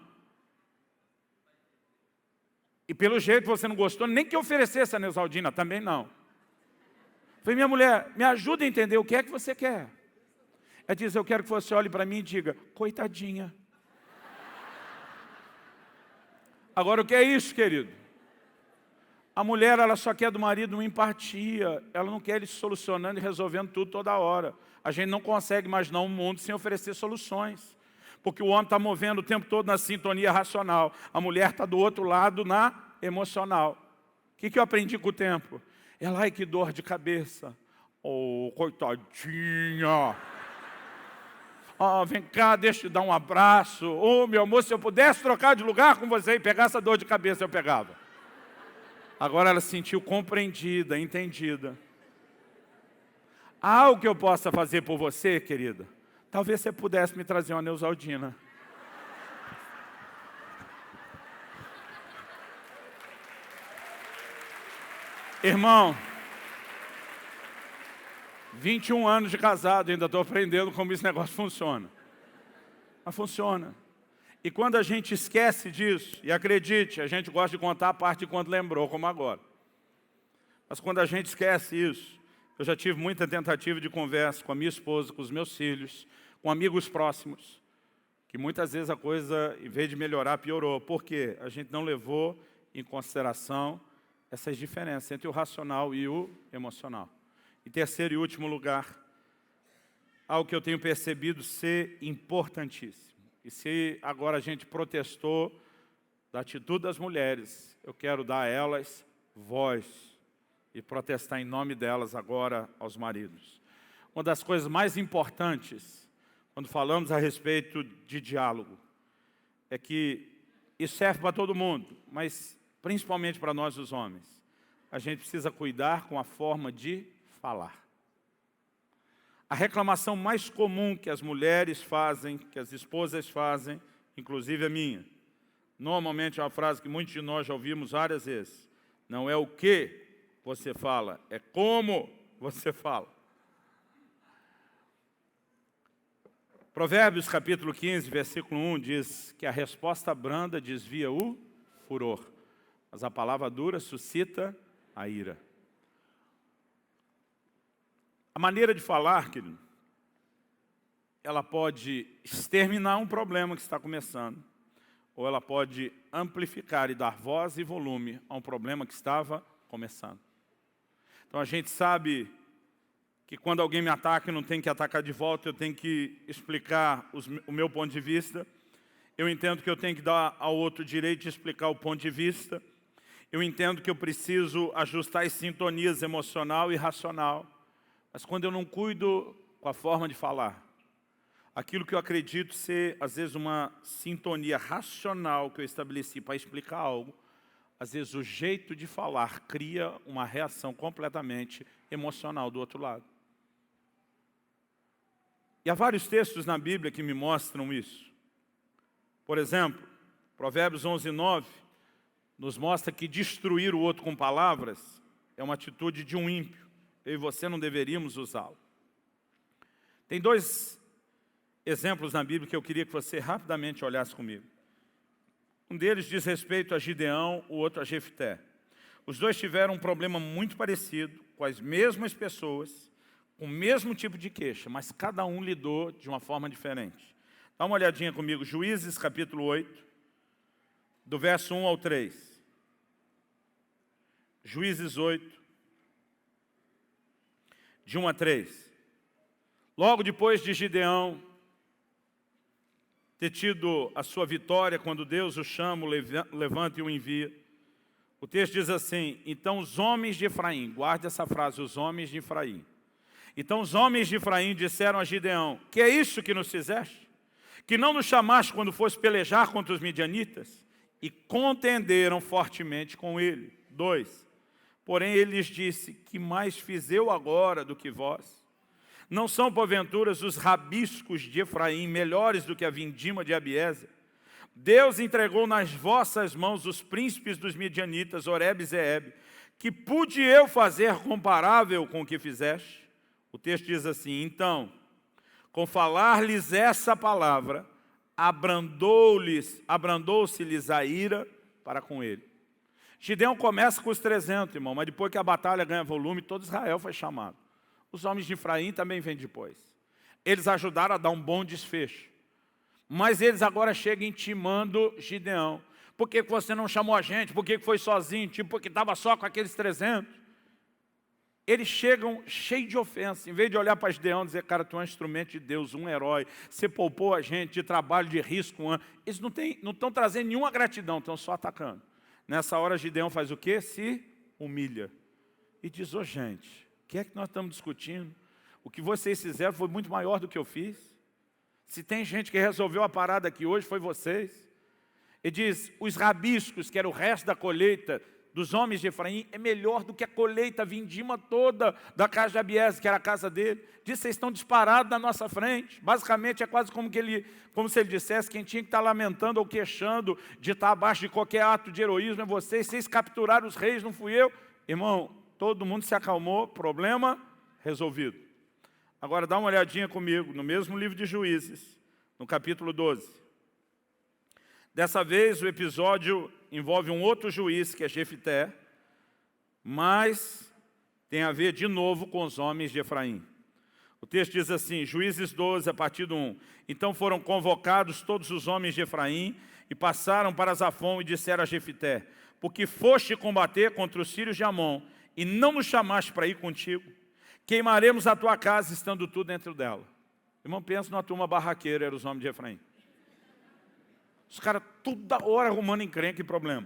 E pelo jeito você não gostou, nem que eu oferecesse a Neosaldina, também não. Falei, minha mulher, me ajuda a entender o que é que você quer. Ela diz, eu quero que você olhe para mim e diga, coitadinha. Agora, o que é isso, querido? A mulher, ela só quer do marido uma empatia. Ela não quer ele solucionando e resolvendo tudo toda hora. A gente não consegue imaginar um mundo sem oferecer soluções. Porque o homem está movendo o tempo todo na sintonia racional. A mulher está do outro lado na emocional. O que eu aprendi com o tempo? Ela, ai, que dor de cabeça. Oh, coitadinha. Oh, vem cá, deixa eu te dar um abraço. Oh, meu amor, se eu pudesse trocar de lugar com você e pegar essa dor de cabeça, eu pegava. Agora ela se sentiu compreendida, entendida. Há algo que eu possa fazer por você, querida? Talvez você pudesse me trazer uma Neosaldina. Irmão, 21 anos de casado, ainda estou aprendendo como esse negócio funciona. Mas funciona. E quando a gente esquece disso, e acredite, a gente gosta de contar a parte de quando lembrou, como agora. Mas quando a gente esquece isso, eu já tive muita tentativa de conversa com a minha esposa, com os meus filhos, com amigos próximos, que muitas vezes a coisa, em vez de melhorar, piorou. Por quê? A gente não levou em consideração essas diferenças entre o racional e o emocional. Em terceiro e último lugar, algo que eu tenho percebido ser importantíssimo. E se agora a gente protestou da atitude das mulheres, eu quero dar a elas voz e protestar em nome delas agora aos maridos. Uma das coisas mais importantes, quando falamos a respeito de diálogo, é que isso serve para todo mundo, mas principalmente para nós os homens. A gente precisa cuidar com a forma de falar. A reclamação mais comum que as mulheres fazem, que as esposas fazem, inclusive a minha, normalmente é uma frase que muitos de nós já ouvimos várias vezes. Não é o que você fala, é como você fala. Provérbios capítulo 15, versículo 1 diz que a resposta branda desvia o furor, mas a palavra dura suscita a ira. A maneira de falar, querido, ela pode exterminar um problema que está começando, ou ela pode amplificar e dar voz e volume a um problema que estava começando. Então a gente sabe que quando alguém me ataca, eu não tenho que atacar de volta, eu tenho que explicar o meu ponto de vista. Eu entendo que eu tenho que dar ao outro direito de explicar o ponto de vista. Eu entendo que eu preciso ajustar as sintonias emocional e racional. Mas quando eu não cuido com a forma de falar, aquilo que eu acredito ser, às vezes, uma sintonia racional que eu estabeleci para explicar algo, às vezes o jeito de falar cria uma reação completamente emocional do outro lado. E há vários textos na Bíblia que me mostram isso. Por exemplo, Provérbios 11, 9, nos mostra que destruir o outro com palavras é uma atitude de um ímpio. Eu e você não deveríamos usá-lo. Tem dois exemplos na Bíblia que eu queria que você rapidamente olhasse comigo. Um deles diz respeito a Gideão, o outro a Jefté. Os dois tiveram um problema muito parecido, com as mesmas pessoas, com o mesmo tipo de queixa, mas cada um lidou de uma forma diferente. Dá uma olhadinha comigo, Juízes capítulo 8, do verso 1 ao 3. Juízes 8, de 1 a 3. Logo depois de Gideão ter tido a sua vitória, quando Deus o chama, o levanta e o envia, o texto diz assim: então os homens de Efraim, guarde essa frase, os homens de Efraim. Então os homens de Efraim disseram a Gideão: que é isso que nos fizeste? Que não nos chamaste quando fosse pelejar contra os midianitas? E contenderam fortemente com ele. 2. Porém ele lhes disse: que mais fiz eu agora do que vós? Não são porventura os rabiscos de Efraim melhores do que a vindima de Abiézer? Deus entregou nas vossas mãos os príncipes dos midianitas, Oreb e Zeeb. Que pude eu fazer comparável com o que fizeste? O texto diz assim: então, com falar-lhes essa palavra, abrandou-se-lhes a ira para com ele. Gideão começa com os 300, irmão, mas depois que a batalha ganha volume, todo Israel foi chamado. Os homens de Efraim também vêm depois. Eles ajudaram a dar um bom desfecho. Mas eles agora chegam intimando Gideão. Por que você não chamou a gente? Por que foi sozinho? Tipo, porque estava só com aqueles 300. Eles chegam cheios de ofensa. Em vez de olhar para Gideão e dizer: cara, tu é um instrumento de Deus, um herói. Você poupou a gente de trabalho, de risco. Eles não estão trazendo nenhuma gratidão, estão só atacando. Nessa hora, Gideão faz o quê? Se humilha. E diz: ô gente, o que é que nós estamos discutindo? O que vocês fizeram foi muito maior do que eu fiz. Se tem gente que resolveu a parada aqui hoje, foi vocês. Ele diz: os rabiscos, que era o resto da colheita dos homens de Efraim, é melhor do que a colheita, a vindima toda da casa de Abiézer, que era a casa dele. Diz: vocês estão disparados na nossa frente. Basicamente é quase como se ele dissesse: quem tinha que estar lamentando ou queixando de estar abaixo de qualquer ato de heroísmo é vocês capturaram os reis, não fui eu. Irmão, todo mundo se acalmou, problema resolvido. Agora dá uma olhadinha comigo, no mesmo livro de Juízes, no capítulo 12. Dessa vez o episódio envolve um outro juiz, que é Jefté, mas tem a ver de novo com os homens de Efraim. O texto diz assim, Juízes 12, a partir do 1. Então foram convocados todos os homens de Efraim e passaram para Zafon e disseram a Jefté: porque foste combater contra os filhos de Amon e não nos chamaste para ir contigo, queimaremos a tua casa estando tu dentro dela. Irmão, pensa numa turma barraqueira, eram os homens de Efraim. Os caras toda hora arrumando encrenca e problema.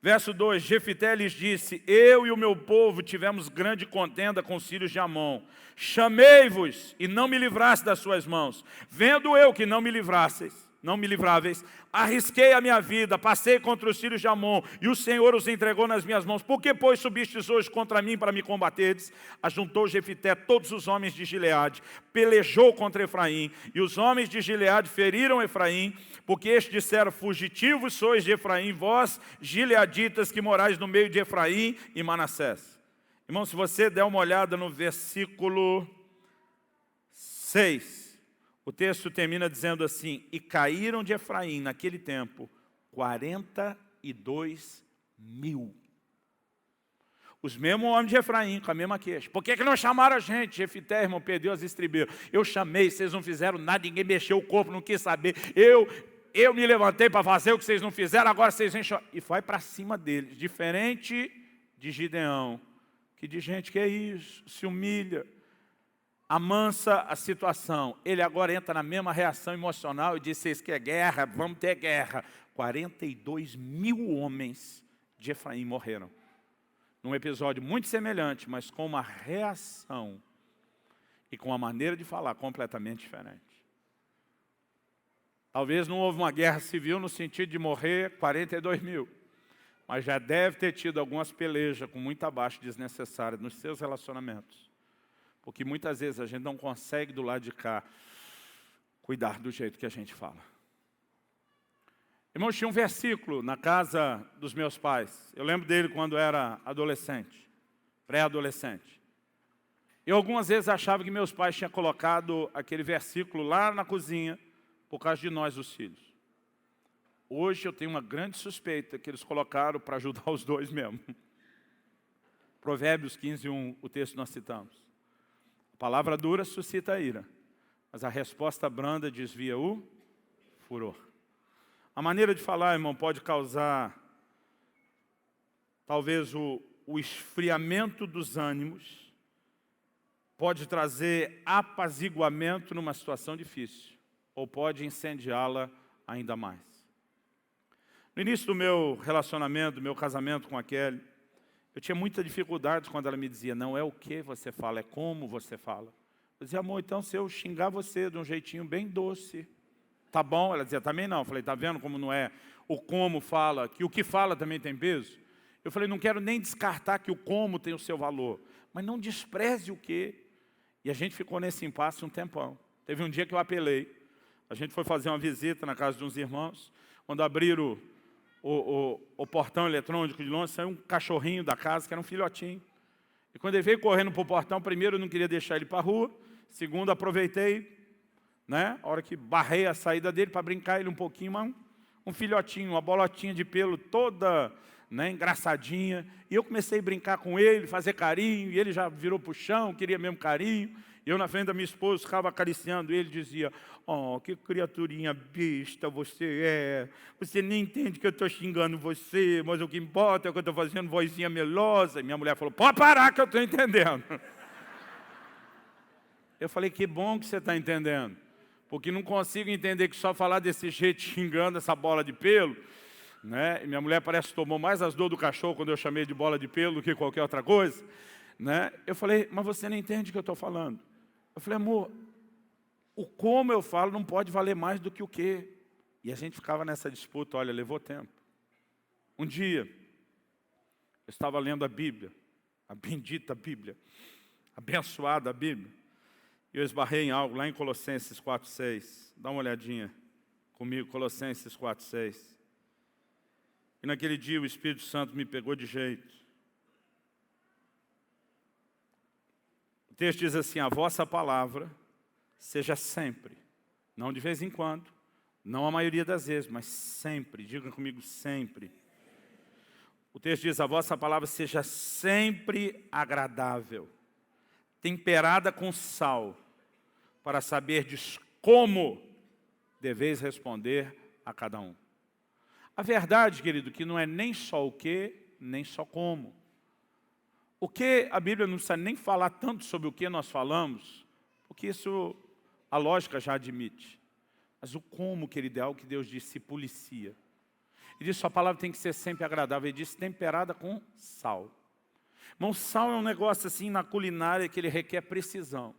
Verso 2, Jefté lhes disse: eu e o meu povo tivemos grande contenda com os filhos de Amon. Chamei-vos e não me livraste das suas mãos. Vendo eu que não me livráveis, arrisquei a minha vida, passei contra os filhos de Amon, e o Senhor os entregou nas minhas mãos. Por que, pois, subistes hoje contra mim para me combaterdes? Ajuntou Jefté todos os homens de Gileade, pelejou contra Efraim, e os homens de Gileade feriram Efraim, porque estes disseram: fugitivos sois de Efraim, vós, gileaditas, que morais no meio de Efraim e Manassés. Irmão, se você der uma olhada no versículo 6, O texto termina dizendo assim, e caíram de Efraim naquele tempo 42 mil. Os mesmos homens de Efraim, com a mesma queixa. Por que não chamaram a gente? Jefité, irmão, perdeu as estribeiras. Eu chamei, vocês não fizeram nada, ninguém mexeu o corpo, não quis saber. Eu me levantei para fazer o que vocês não fizeram, agora vocês vêm chorar. E vai para cima deles. Diferente de Gideão, que de gente que é isso, se humilha, amansa a situação. Ele agora entra na mesma reação emocional e diz, vocês querem guerra? Vamos ter guerra. 42 mil homens de Efraim morreram. Num episódio muito semelhante, mas com uma reação e com uma maneira de falar completamente diferente. Talvez não houve uma guerra civil no sentido de morrer 42 mil, mas já deve ter tido algumas pelejas com muita baixa desnecessária nos seus relacionamentos. Porque muitas vezes a gente não consegue do lado de cá cuidar do jeito que a gente fala. Irmãos, tinha um versículo na casa dos meus pais. Eu lembro dele quando era adolescente, pré-adolescente. Eu algumas vezes achava que meus pais tinham colocado aquele versículo lá na cozinha por causa de nós, os filhos. Hoje eu tenho uma grande suspeita que eles colocaram para ajudar os dois mesmo. Provérbios 15:1, o texto que nós citamos. A palavra dura suscita a ira, mas a resposta branda desvia o furor. A maneira de falar, irmão, pode causar talvez o esfriamento dos ânimos, pode trazer apaziguamento numa situação difícil, ou pode incendiá-la ainda mais. No início do meu relacionamento, do meu casamento com a Kelly, eu tinha muita dificuldade quando ela me dizia, não é o que você fala, é como você fala. Eu dizia, amor, então se eu xingar você de um jeitinho bem doce, tá bom? Ela dizia, também não. Eu falei, tá vendo como não é o como fala, que o que fala também tem peso? Eu falei, não quero nem descartar que o como tem o seu valor, mas não despreze o que. E a gente ficou nesse impasse um tempão. Teve um dia que eu apelei. A gente foi fazer uma visita na casa de uns irmãos, quando abriram o portão eletrônico de longe, saiu um cachorrinho da casa, que era um filhotinho. E quando ele veio correndo para o portão, primeiro eu não queria deixar ele para a rua, segundo aproveitei, né? A hora que barrei a saída dele para brincar ele um pouquinho, mas um filhotinho, uma bolotinha de pelo toda, né, engraçadinha. E eu comecei a brincar com ele, fazer carinho, e ele já virou para o chão, queria mesmo carinho. E eu na frente da minha esposa ficava acariciando ele, dizia, oh, que criaturinha besta você é. Você nem entende que eu estou xingando você, mas o que importa é que eu estou fazendo vozinha melosa. E minha mulher falou, pode parar que eu estou entendendo. Eu falei, que bom que você está entendendo. Porque não consigo entender que só falar desse jeito, xingando essa bola de pelo, né? E minha mulher parece que tomou mais as dores do cachorro quando eu chamei de bola de pelo do que qualquer outra coisa, né? Eu falei, mas você não entende o que eu estou falando. Eu falei, amor, o como eu falo não pode valer mais do que o que. E a gente ficava nessa disputa, olha, levou tempo. Um dia, eu estava lendo a Bíblia, a bendita Bíblia, abençoada Bíblia. E eu esbarrei em algo lá em Colossenses 4:6. Dá uma olhadinha comigo, Colossenses 4:6. E naquele dia o Espírito Santo me pegou de jeito. O texto diz assim, a vossa palavra seja sempre, não de vez em quando, não a maioria das vezes, mas sempre, diga comigo, sempre. O texto diz, a vossa palavra seja sempre agradável, temperada com sal, para saberdes como deveis responder a cada um. A verdade, querido, que não é nem só o que, nem só como. O que a Bíblia não precisa nem falar tanto sobre o que nós falamos, porque isso a lógica já admite. Mas o como, querido, é algo que Deus disse, se policia. Ele disse, sua palavra tem que ser sempre agradável. Ele disse, temperada com sal. Irmão, sal é um negócio assim na culinária que ele requer precisão.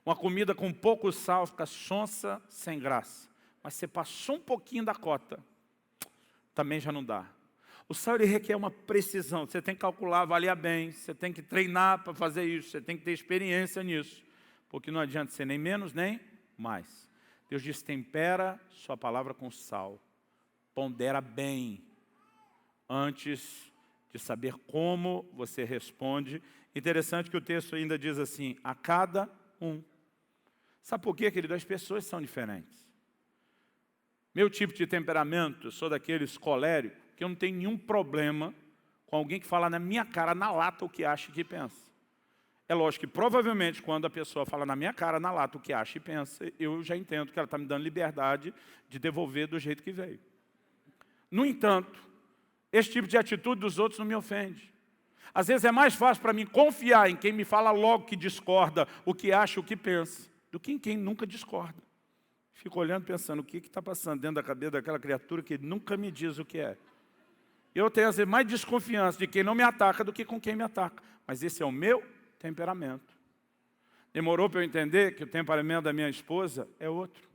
Uma comida com pouco sal fica sonsa, sem graça. Mas você passou um pouquinho da cota, também já não dá. O sal ele requer uma precisão. Você tem que calcular, avaliar bem. Você tem que treinar para fazer isso. Você tem que ter experiência nisso. Porque não adianta ser nem menos, nem mais. Deus diz, tempera sua palavra com sal. Pondera bem. Antes de saber como você responde. Interessante que o texto ainda diz assim, a cada um. Sabe por quê, querido? As pessoas são diferentes. Meu tipo de temperamento, eu sou daqueles coléricos, que eu não tenho nenhum problema com alguém que fala na minha cara, na lata, o que acha e que pensa. É lógico que provavelmente quando a pessoa fala na minha cara, na lata, o que acha e pensa, eu já entendo que ela está me dando liberdade de devolver do jeito que veio. No entanto, esse tipo de atitude dos outros não me ofende. Às vezes é mais fácil para mim confiar em quem me fala logo que discorda, o que acha, o que pensa, do que em quem nunca discorda. Fico olhando pensando, o que está passando dentro da cabeça daquela criatura que nunca me diz o que é. Eu tenho às vezes mais desconfiança de quem não me ataca do que com quem me ataca. Mas esse é o meu temperamento. Demorou para eu entender que o temperamento da minha esposa é outro.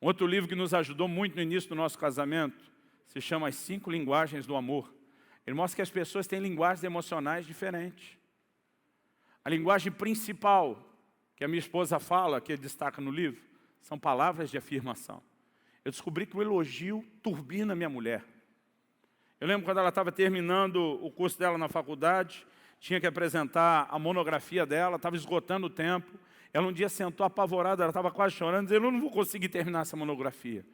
Um outro livro que nos ajudou muito no início do nosso casamento se chama As 5 Linguagens do Amor. Ele mostra que as pessoas têm linguagens emocionais diferentes. A linguagem principal que a minha esposa fala, que ele destaca no livro, são palavras de afirmação. Eu descobri que o elogio turbina a minha mulher. Eu lembro quando ela estava terminando o curso dela na faculdade, tinha que apresentar a monografia dela, estava esgotando o tempo. Ela um dia sentou apavorada, ela estava quase chorando, dizendo, eu não vou conseguir terminar essa monografia.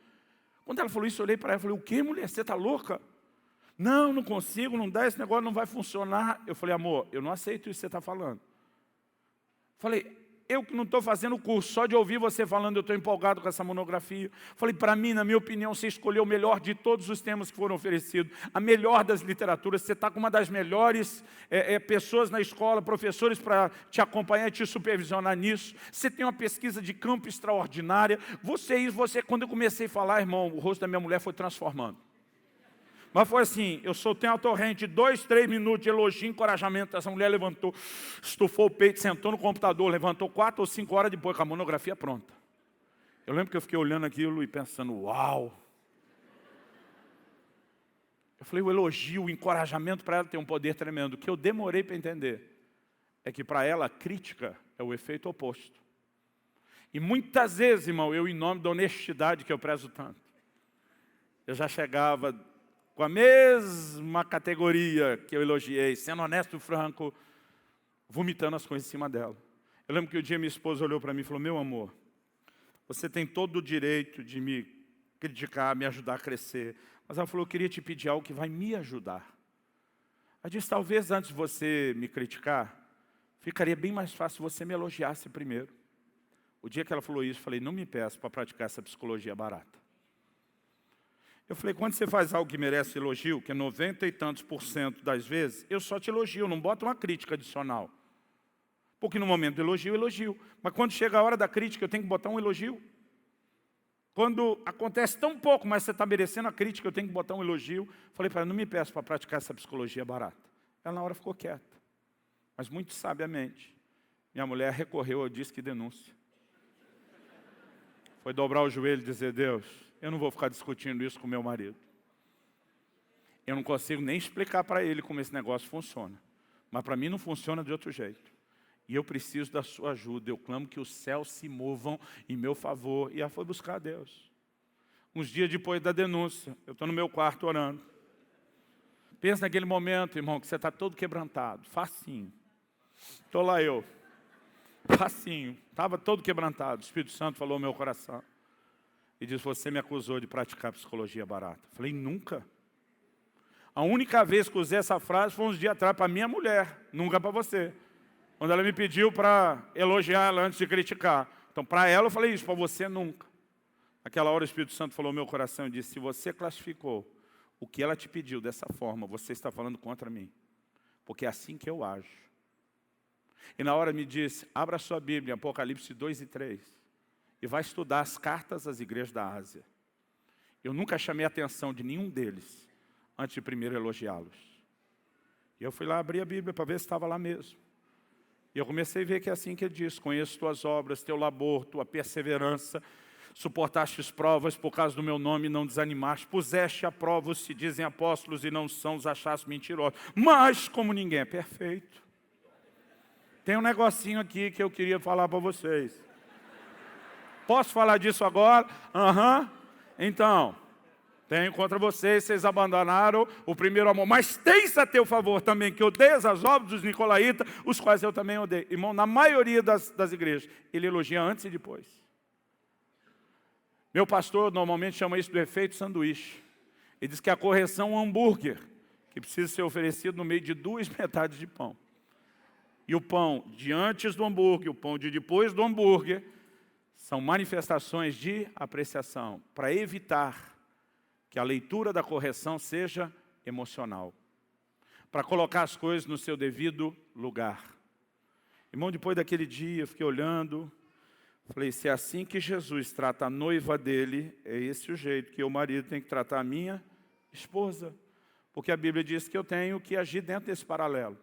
Quando ela falou isso, eu olhei para ela e falei, o que, mulher? Você está louca? Não, não consigo, não dá, esse negócio não vai funcionar. Eu falei, amor, eu não aceito isso que você está falando. Falei, eu que não estou fazendo o curso, só de ouvir você falando, eu estou empolgado com essa monografia. Falei, para mim, na minha opinião, você escolheu o melhor de todos os temas que foram oferecidos, a melhor das literaturas, você está com uma das melhores pessoas na escola, professores para te acompanhar e te supervisionar nisso. Você tem uma pesquisa de campo extraordinária. Quando eu comecei a falar, irmão, o rosto da minha mulher foi transformando. Mas foi assim, eu soltei uma torrente de 2, 3 minutos de elogio e encorajamento. Essa mulher levantou, estufou o peito, sentou no computador, levantou 4 ou 5 horas depois com a monografia pronta. Eu lembro que eu fiquei olhando aquilo e pensando, uau! Eu falei, o elogio, o encorajamento para ela tem um poder tremendo. O que eu demorei para entender é que para ela a crítica é o efeito oposto. E muitas vezes, irmão, eu em nome da honestidade que eu prezo tanto, eu já chegava com a mesma categoria que eu elogiei, sendo honesto e franco, vomitando as coisas em cima dela. Eu lembro que um dia minha esposa olhou para mim e falou, meu amor, você tem todo o direito de me criticar, me ajudar a crescer. Mas ela falou, eu queria te pedir algo que vai me ajudar. Ela disse, talvez antes de você me criticar, ficaria bem mais fácil se você me elogiasse primeiro. O dia que ela falou isso, eu falei, não me peça para praticar essa psicologia barata. Eu falei, quando você faz algo que merece elogio, que é 90 e tantos % das vezes, eu só te elogio, não boto uma crítica adicional. Porque no momento do elogio, elogio. Mas quando chega a hora da crítica, eu tenho que botar um elogio. Quando acontece tão pouco, mas você está merecendo a crítica, eu tenho que botar um elogio. Falei para ela, não me peça para praticar essa psicologia barata. Ela na hora ficou quieta. Mas muito sabiamente, minha mulher recorreu ao disque denúncia. Foi dobrar o joelho e dizer, Deus, eu não vou ficar discutindo isso com meu marido. Eu não consigo nem explicar para ele como esse negócio funciona. Mas para mim não funciona de outro jeito. E eu preciso da sua ajuda. Eu clamo que os céus se movam em meu favor. E ela foi buscar a Deus. Uns dias depois da denúncia, eu estou no meu quarto orando. Pensa naquele momento, irmão, que você está todo quebrantado. Facinho. Estou lá eu. Facinho. Estava todo quebrantado. O Espírito Santo falou no meu coração. E disse, você me acusou de praticar psicologia barata. Falei, nunca. A única vez que usei essa frase foi uns dias atrás para minha mulher, nunca para você. Quando ela me pediu para elogiar ela antes de criticar. Então, para ela eu falei isso, para você nunca. Naquela hora o Espírito Santo falou no meu coração e disse, se você classificou o que ela te pediu dessa forma, você está falando contra mim. Porque é assim que eu ajo. E na hora me disse, abra sua Bíblia, Apocalipse 2 e 3. E vai estudar as cartas às igrejas da Ásia. Eu nunca chamei a atenção de nenhum deles, antes de primeiro elogiá-los. E eu fui lá abrir a Bíblia para ver se estava lá mesmo. E eu comecei a ver que é assim que ele diz, conheço tuas obras, teu labor, tua perseverança, suportaste as provas por causa do meu nome e não desanimaste, puseste a prova os se dizem apóstolos e não são, os achaste mentirosos. Mas, como ninguém é perfeito, tem um negocinho aqui que eu queria falar para vocês. Posso falar disso agora? Então, Tenho contra vocês, vocês abandonaram o primeiro amor. Mas tens a teu favor também, que odeias as obras dos nicolaítas, os quais eu também odeio. Irmão, na maioria das igrejas, ele elogia antes e depois. Meu pastor normalmente chama isso do efeito sanduíche. Ele diz que a correção é um hambúrguer, que precisa ser oferecido no meio de 2 metades de pão. E o pão de antes do hambúrguer, o pão de depois do hambúrguer, são manifestações de apreciação, para evitar que a leitura da correção seja emocional, para colocar as coisas no seu devido lugar. Irmão, depois daquele dia, eu fiquei olhando, falei, se é assim que Jesus trata a noiva dele, é esse o jeito que o marido tem que tratar a minha esposa. Porque a Bíblia diz que eu tenho que agir dentro desse paralelo.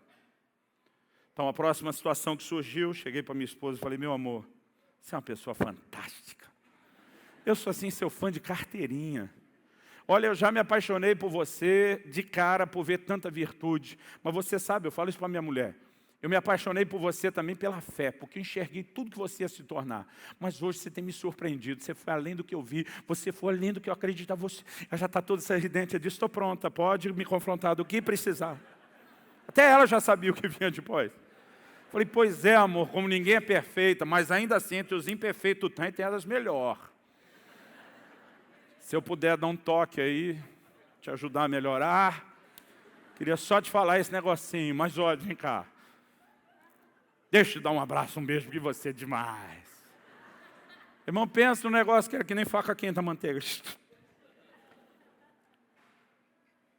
Então, a próxima situação que surgiu, cheguei para minha esposa e falei, meu amor, você é uma pessoa fantástica. Eu sou assim, seu fã de carteirinha. Olha, eu já me apaixonei por você de cara, por ver tanta virtude. Mas você sabe, eu falo isso para minha mulher. Eu me apaixonei por você também pela fé, porque eu enxerguei tudo que você ia se tornar. Mas hoje você tem me surpreendido, você foi além do que eu vi, você foi além do que eu acreditava. Você já está toda sorridente, eu disse, estou pronta, pode me confrontar do que precisar. Até ela já sabia o que vinha depois. Falei, pois é, amor, como ninguém é perfeita, mas ainda assim, entre os imperfeitos tem elas melhor. Se eu puder dar um toque aí, te ajudar a melhorar, queria só te falar esse negocinho, mas olha, vem cá. Deixa eu dar um abraço, um beijo, porque você é demais. Irmão, pensa no negócio que é que nem faca quente a manteiga.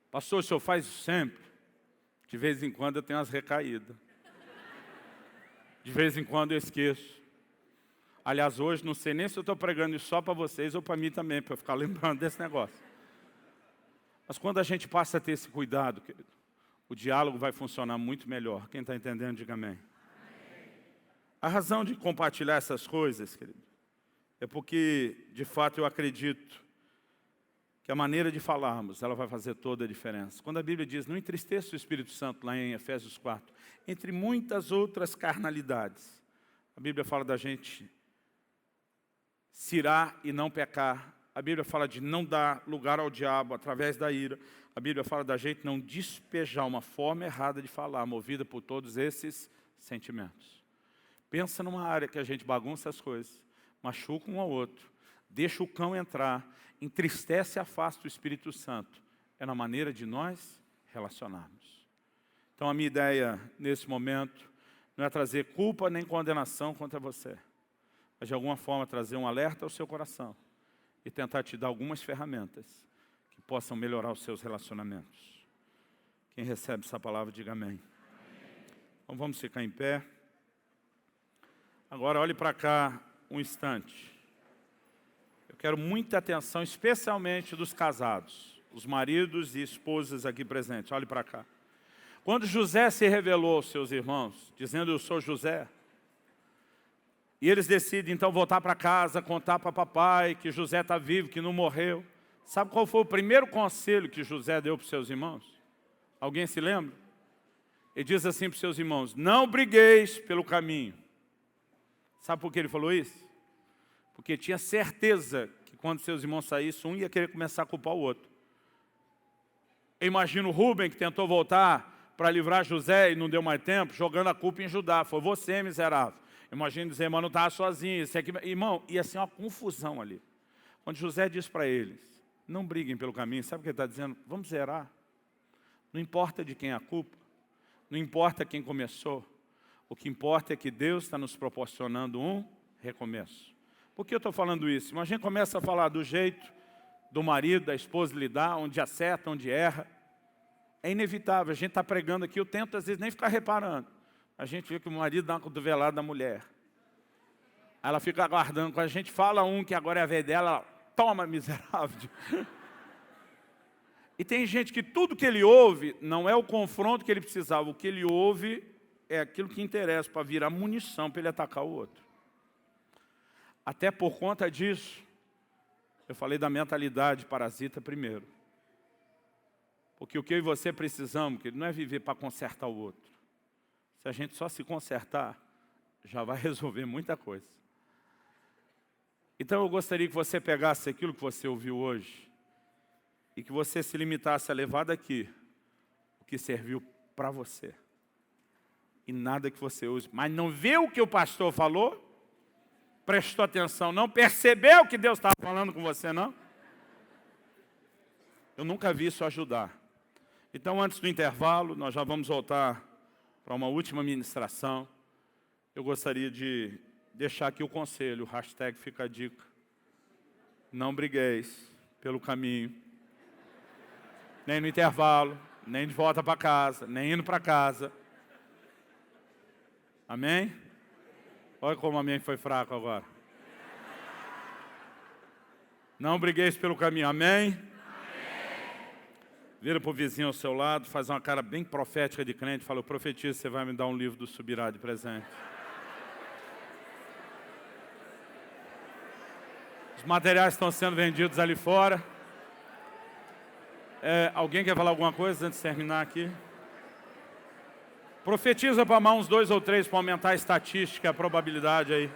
Pastor, o senhor faz isso sempre? De vez em quando eu tenho umas recaídas. De vez em quando eu esqueço. Aliás, hoje não sei nem se eu estou pregando isso só para vocês ou para mim também, para eu ficar lembrando desse negócio. Mas quando a gente passa a ter esse cuidado, querido, o diálogo vai funcionar muito melhor. Quem está entendendo, diga amém. A razão de compartilhar essas coisas, querido, é porque, de fato, eu acredito que a maneira de falarmos, ela vai fazer toda a diferença. Quando a Bíblia diz, não entristeça o Espírito Santo, lá em Efésios 4, entre muitas outras carnalidades, a Bíblia fala da gente se irar e não pecar. A Bíblia fala de não dar lugar ao diabo através da ira. A Bíblia fala da gente não despejar uma forma errada de falar, movida por todos esses sentimentos. Pensa numa área que a gente bagunça as coisas, machuca um ao outro, deixa o cão entrar, entristece e afasta o Espírito Santo. É na maneira de nós relacionarmos. Então a minha ideia nesse momento não é trazer culpa nem condenação contra você, mas de alguma forma trazer um alerta ao seu coração e tentar te dar algumas ferramentas que possam melhorar os seus relacionamentos. Quem recebe essa palavra, diga amém. Então vamos ficar em pé. Agora olhe para cá um instante. Eu quero muita atenção, especialmente dos casados, os maridos e esposas aqui presentes. Olhe para cá. Quando José se revelou aos seus irmãos, dizendo, eu sou José, e eles decidem então voltar para casa, contar para papai que José está vivo, que não morreu. Sabe qual foi o primeiro conselho que José deu para os seus irmãos? Alguém se lembra? Ele diz assim para os seus irmãos, não brigueis pelo caminho. Sabe por que ele falou isso? Porque tinha certeza que quando seus irmãos saíssem, um ia querer começar a culpar o outro. Eu imagino Rubem, que tentou voltar para livrar José e não deu mais tempo, jogando a culpa em Judá. Foi você, miserável. Imagina dizer, irmão, não estava sozinho. Irmão, ia ser uma confusão ali. Quando José diz para eles, não briguem pelo caminho, sabe o que ele está dizendo? Vamos zerar. Não importa de quem é a culpa, não importa quem começou. O que importa é que Deus está nos proporcionando um recomeço. Por que eu estou falando isso? Mas a gente começa a falar do jeito do marido, da esposa lidar, onde acerta, onde erra. É inevitável, a gente está pregando aqui, eu tento às vezes nem ficar reparando. A gente vê que o marido dá uma cotovelada na mulher. Aí ela fica aguardando, quando a gente fala um que agora é a vez dela, ela toma, miserável. E tem gente que tudo que ele ouve não é o confronto que ele precisava, o que ele ouve é aquilo que interessa para virar munição para ele atacar o outro. Até por conta disso, eu falei da mentalidade parasita primeiro. Porque o que eu e você precisamos, que não é viver para consertar o outro. Se a gente só se consertar, já vai resolver muita coisa. Então eu gostaria que você pegasse aquilo que você ouviu hoje e que você se limitasse a levar daqui o que serviu para você. E nada que você use. Mas não viu o que o pastor falou? Prestou atenção, não percebeu que Deus estava falando com você, não? Eu nunca vi isso ajudar. Então, antes do intervalo, nós já vamos voltar para uma última ministração. Eu gostaria de deixar aqui o conselho, o hashtag fica a dica. Não brigueis pelo caminho, nem no intervalo, nem de volta para casa, nem indo para casa. Amém? Olha como o amém foi fraco agora. Não brigueis pelo caminho, amém? Vira para o vizinho ao seu lado, faz uma cara bem profética de crente, fala, eu profetizo, você vai me dar um livro do Subirá de presente. Os materiais estão sendo vendidos ali fora. Alguém quer falar alguma coisa antes de terminar aqui? Profetiza para amar uns 2 ou 3 para aumentar a estatística, a probabilidade aí.